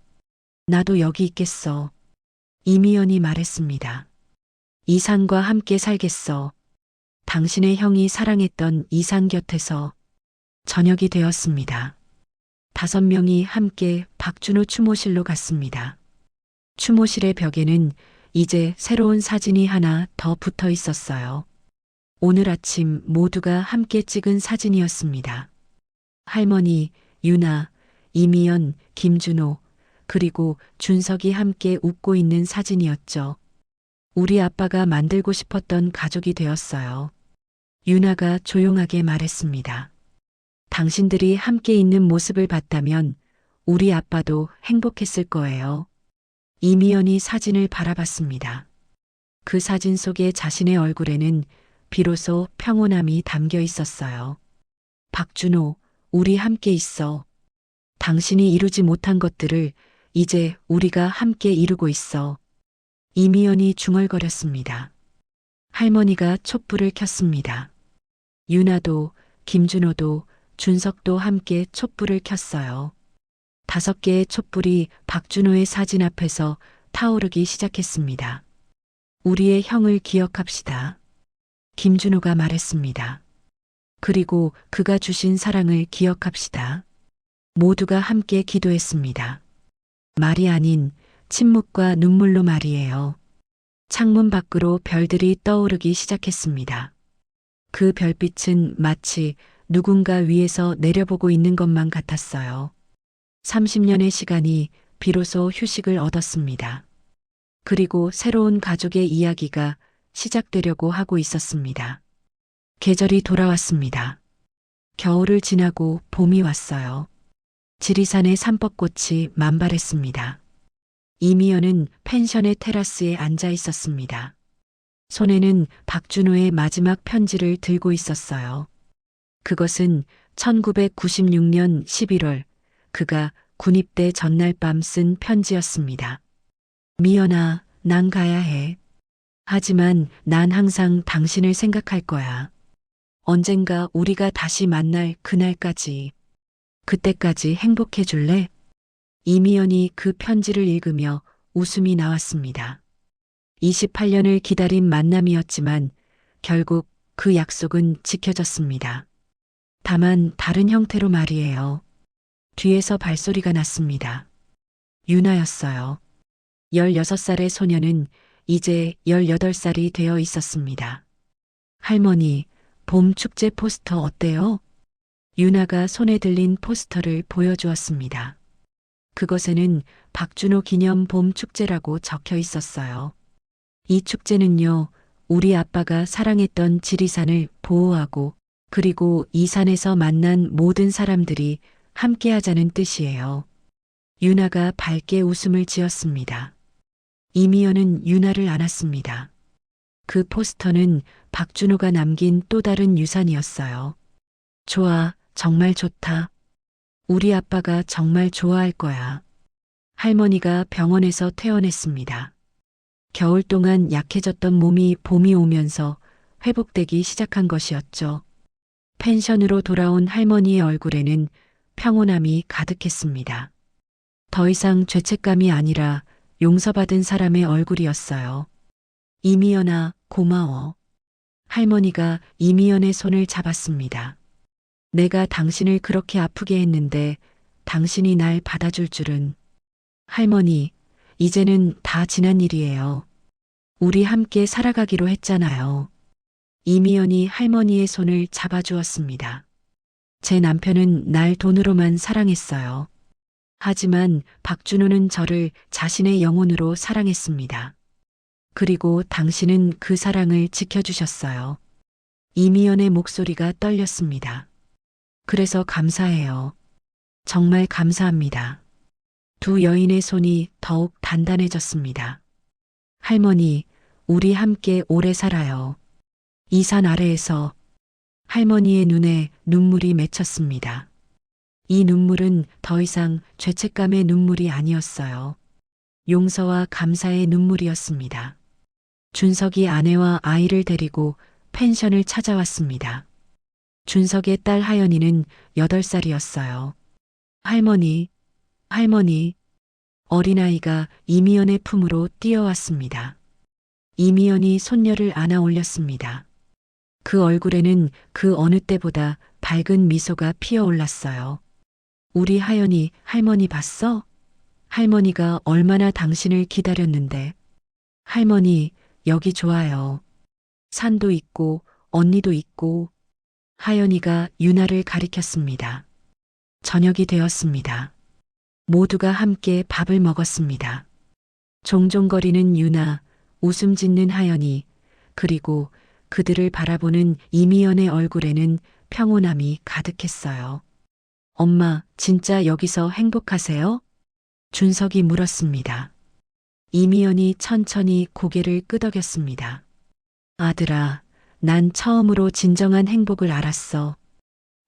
나도 여기 있겠어. 이미연이 말했습니다. 이 산과 함께 살겠어. 당신의 형이 사랑했던 이 산 곁에서. 저녁이 되었습니다. 5명이 함께 박준호 추모실로 갔습니다. 추모실의 벽에는 이제 새로운 사진이 하나 더 붙어 있었어요. 오늘 아침 모두가 함께 찍은 사진이었습니다. 할머니, 유나, 이미연, 김준호, 그리고 준석이 함께 웃고 있는 사진이었죠. 우리 아빠가 만들고 싶었던 가족이 되었어요. 유나가 조용하게 말했습니다. 당신들이 함께 있는 모습을 봤다면 우리 아빠도 행복했을 거예요. 이미연이 사진을 바라봤습니다. 그 사진 속의 자신의 얼굴에는 비로소 평온함이 담겨 있었어요. 박준호, 우리 함께 있어. 당신이 이루지 못한 것들을 이제 우리가 함께 이루고 있어. 이미연이 중얼거렸습니다. 할머니가 촛불을 켰습니다. 유나도, 김준호도, 준석도 함께 촛불을 켰어요. 5개의 촛불이 박준호의 사진 앞에서 타오르기 시작했습니다. 우리의 형을 기억합시다. 김준호가 말했습니다. 그리고 그가 주신 사랑을 기억합시다. 모두가 함께 기도했습니다. 말이 아닌 침묵과 눈물로 말이에요. 창문 밖으로 별들이 떠오르기 시작했습니다. 그 별빛은 마치 누군가 위에서 내려보고 있는 것만 같았어요. 30년의 시간이 비로소 휴식을 얻었습니다. 그리고 새로운 가족의 이야기가 시작되려고 하고 있었습니다. 계절이 돌아왔습니다. 겨울을 지나고 봄이 왔어요. 지리산의 삼법꽃이 만발했습니다. 이미연은 펜션의 테라스에 앉아 있었습니다. 손에는 박준호의 마지막 편지를 들고 있었어요. 그것은 1996년 11월 그가 군입대 전날 밤 쓴 편지였습니다. 미연아, 난 가야 해. 하지만 난 항상 당신을 생각할 거야. 언젠가 우리가 다시 만날 그날까지. 그때까지 행복해 줄래? 이미연이 그 편지를 읽으며 웃음이 나왔습니다. 28년을 기다린 만남이었지만 결국 그 약속은 지켜졌습니다. 다만 다른 형태로 말이에요. 뒤에서 발소리가 났습니다. 유나였어요. 16살의 소녀는 이제 18살이 되어 있었습니다. 할머니, 봄 축제 포스터 어때요? 유나가 손에 들린 포스터를 보여주었습니다. 그것에는 박준호 기념 봄 축제라고 적혀 있었어요. 이 축제는요, 우리 아빠가 사랑했던 지리산을 보호하고 그리고 이 산에서 만난 모든 사람들이 함께 하자는 뜻이에요. 유나가 밝게 웃음을 지었습니다. 이미연은 유나를 안았습니다. 그 포스터는 박준호가 남긴 또 다른 유산이었어요. 좋아, 정말 좋다. 우리 아빠가 정말 좋아할 거야. 할머니가 병원에서 퇴원했습니다. 겨울 동안 약해졌던 몸이 봄이 오면서 회복되기 시작한 것이었죠. 펜션으로 돌아온 할머니의 얼굴에는 평온함이 가득했습니다. 더 이상 죄책감이 아니라 용서받은 사람의 얼굴이었어요. 이미연아, 고마워. 할머니가 이미연의 손을 잡았습니다. 내가 당신을 그렇게 아프게 했는데 당신이 날 받아줄 줄은. 할머니, 이제는 다 지난 일이에요. 우리 함께 살아가기로 했잖아요. 이미연이 할머니의 손을 잡아주었습니다. 제 남편은 날 돈으로만 사랑했어요. 하지만 박준호는 저를 자신의 영혼으로 사랑했습니다. 그리고 당신은 그 사랑을 지켜주셨어요. 이미연의 목소리가 떨렸습니다. 그래서 감사해요. 정말 감사합니다. 두 여인의 손이 더욱 단단해졌습니다. 할머니, 우리 함께 오래 살아요. 이 산 아래에서. 할머니의 눈에 눈물이 맺혔습니다. 이 눈물은 더 이상 죄책감의 눈물이 아니었어요. 용서와 감사의 눈물이었습니다. 준석이 아내와 아이를 데리고 펜션을 찾아왔습니다. 준석의 딸 하연이는 8살이었어요. 할머니, 할머니. 어린아이가 이미연의 품으로 뛰어왔습니다. 이미연이 손녀를 안아 올렸습니다. 그 얼굴에는 그 어느 때보다 밝은 미소가 피어올랐어요. 우리 하연이, 할머니 봤어? 할머니가 얼마나 당신을 기다렸는데. 할머니, 여기 좋아요. 산도 있고 언니도 있고. 하연이가 유나를 가리켰습니다. 저녁이 되었습니다. 모두가 함께 밥을 먹었습니다. 종종거리는 유나, 웃음 짓는 하연이, 그리고 그들을 바라보는 이미연의 얼굴에는 평온함이 가득했어요. 엄마, 진짜 여기서 행복하세요? 준석이 물었습니다. 이미연이 천천히 고개를 끄덕였습니다. 아들아, 난 처음으로 진정한 행복을 알았어.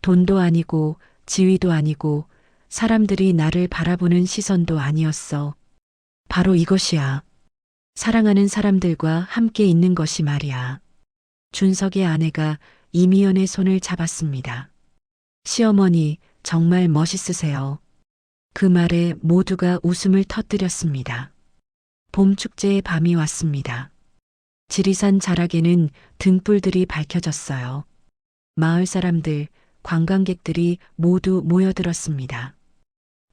돈도 아니고 지위도 아니고 사람들이 나를 바라보는 시선도 아니었어. 바로 이것이야. 사랑하는 사람들과 함께 있는 것이 말이야. 준석의 아내가 이미연의 손을 잡았습니다. 시어머니, 정말 멋있으세요. 그 말에 모두가 웃음을 터뜨렸습니다. 봄 축제의 밤이 왔습니다. 지리산 자락에는 등불들이 밝혀졌어요. 마을 사람들, 관광객들이 모두 모여들었습니다.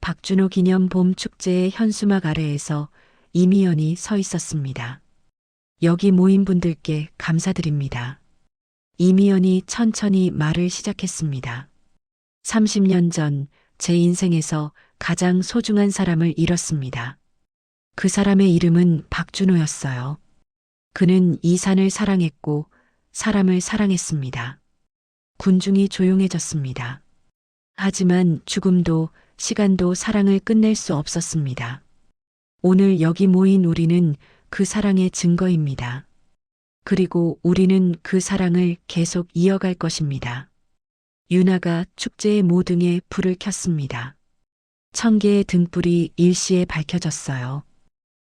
박준호 기념 봄 축제의 현수막 아래에서 이미연이 서 있었습니다. 여기 모인 분들께 감사드립니다. 이미연이 천천히 말을 시작했습니다. 30년 전 제 인생에서 가장 소중한 사람을 잃었습니다. 그 사람의 이름은 박준호였어요. 그는 이 산을 사랑했고 사람을 사랑했습니다. 군중이 조용해졌습니다. 하지만 죽음도 시간도 사랑을 끝낼 수 없었습니다. 오늘 여기 모인 우리는 그 사랑의 증거입니다. 그리고 우리는 그 사랑을 계속 이어갈 것입니다. 유나가 축제의 모등에 불을 켰습니다. 1000개의 등불이 일시에 밝혀졌어요.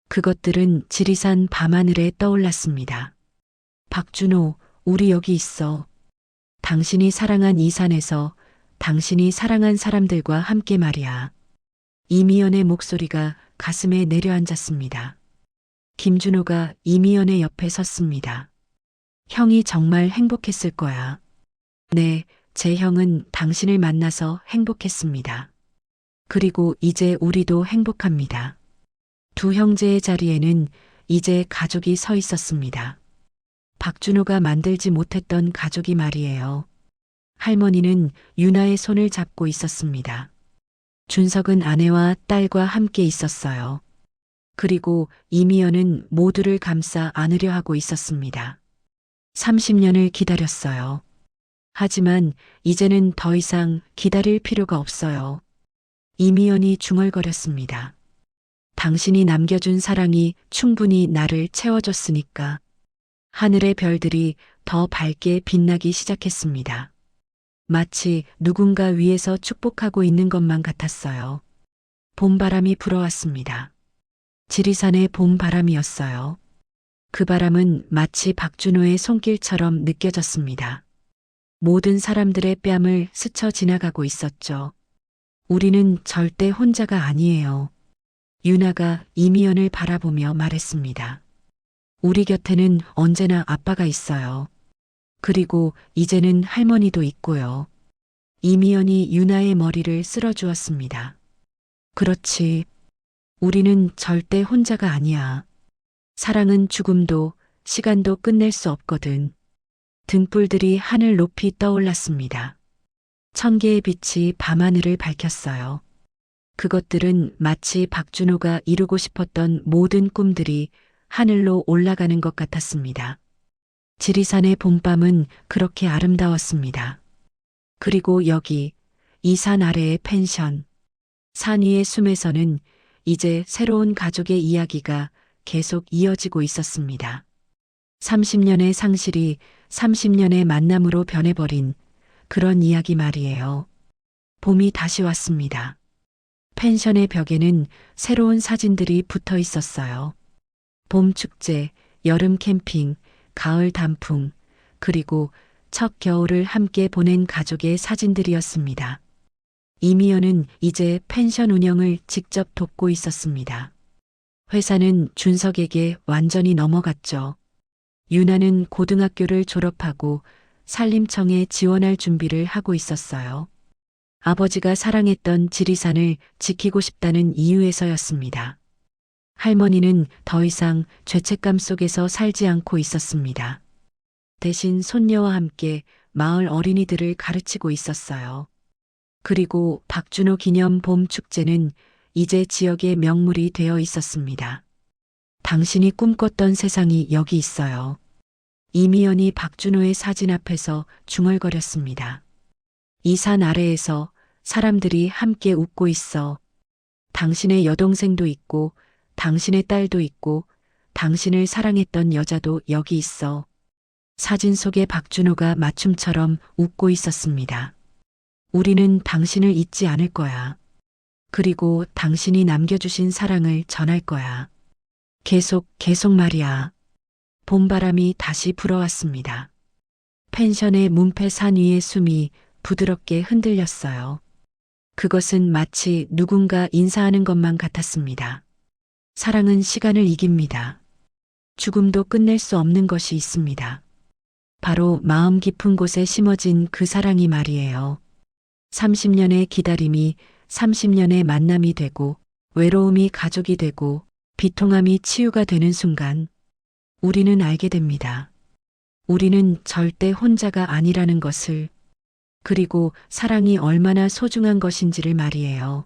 그것들은 지리산 밤하늘에 떠올랐습니다. 박준호, 우리 여기 있어. 당신이 사랑한 이 산에서 당신이 사랑한 사람들과 함께 말이야. 이미연의 목소리가 가슴에 내려앉았습니다. 김준호가 이미연의 옆에 섰습니다. 형이 정말 행복했을 거야. 네, 제 형은 당신을 만나서 행복했습니다. 그리고 이제 우리도 행복합니다. 두 형제의 자리에는 이제 가족이 서 있었습니다. 박준호가 만들지 못했던 가족이 말이에요. 할머니는 유나의 손을 잡고 있었습니다. 준석은 아내와 딸과 함께 있었어요. 그리고 이미연은 모두를 감싸 안으려 하고 있었습니다. 30년을 기다렸어요. 하지만 이제는 더 이상 기다릴 필요가 없어요. 이미연이 중얼거렸습니다. 당신이 남겨준 사랑이 충분히 나를 채워줬으니까. 하늘의 별들이 더 밝게 빛나기 시작했습니다. 마치 누군가 위에서 축복하고 있는 것만 같았어요. 봄바람이 불어왔습니다. 지리산의 봄바람이었어요. 그 바람은 마치 박준호의 손길처럼 느껴졌습니다. 모든 사람들의 뺨을 스쳐 지나가고 있었죠. 우리는 절대 혼자가 아니에요. 유나가 이미연을 바라보며 말했습니다. 우리 곁에는 언제나 아빠가 있어요. 그리고 이제는 할머니도 있고요. 이미연이 유나의 머리를 쓸어주었습니다. 그렇지. 우리는 절대 혼자가 아니야. 사랑은 죽음도 시간도 끝낼 수 없거든. 등불들이 하늘 높이 떠올랐습니다. 1000개의 빛이 밤하늘을 밝혔어요. 그것들은 마치 박준호가 이루고 싶었던 모든 꿈들이 하늘로 올라가는 것 같았습니다. 지리산의 봄밤은 그렇게 아름다웠습니다. 그리고 여기, 이 산 아래의 펜션. 산 위의 숨에서는 이제 새로운 가족의 이야기가 계속 이어지고 있었습니다. 30년의 상실이 30년의 만남으로 변해버린 그런 이야기 말이에요. 봄이 다시 왔습니다. 펜션의 벽에는 새로운 사진들이 붙어 있었어요. 봄 축제, 여름 캠핑, 가을 단풍, 그리고 첫 겨울을 함께 보낸 가족의 사진들이었습니다. 이미연은 이제 펜션 운영을 직접 돕고 있었습니다. 회사는 준석에게 완전히 넘어갔죠. 유나는 고등학교를 졸업하고 산림청에 지원할 준비를 하고 있었어요. 아버지가 사랑했던 지리산을 지키고 싶다는 이유에서였습니다. 할머니는 더 이상 죄책감 속에서 살지 않고 있었습니다. 대신 손녀와 함께 마을 어린이들을 가르치고 있었어요. 그리고 박준호 기념 봄 축제는 이제 지역의 명물이 되어 있었습니다. 당신이 꿈꿨던 세상이 여기 있어요. 이미연이 박준호의 사진 앞에서 중얼거렸습니다. 이 산 아래에서 사람들이 함께 웃고 있어. 당신의 여동생도 있고, 당신의 딸도 있고, 당신을 사랑했던 여자도 여기 있어. 사진 속의 박준호가 맞춤처럼 웃고 있었습니다. 우리는 당신을 잊지 않을 거야. 그리고 당신이 남겨주신 사랑을 전할 거야. 계속 말이야. 봄바람이 다시 불어왔습니다. 펜션의 문패 산 위의 숨이 부드럽게 흔들렸어요. 그것은 마치 누군가 인사하는 것만 같았습니다. 사랑은 시간을 이깁니다. 죽음도 끝낼 수 없는 것이 있습니다. 바로 마음 깊은 곳에 심어진 그 사랑이 말이에요. 30년의 기다림이 30년의 만남이 되고, 외로움이 가족이 되고, 비통함이 치유가 되는 순간, 우리는 알게 됩니다. 우리는 절대 혼자가 아니라는 것을, 그리고 사랑이 얼마나 소중한 것인지를 말이에요.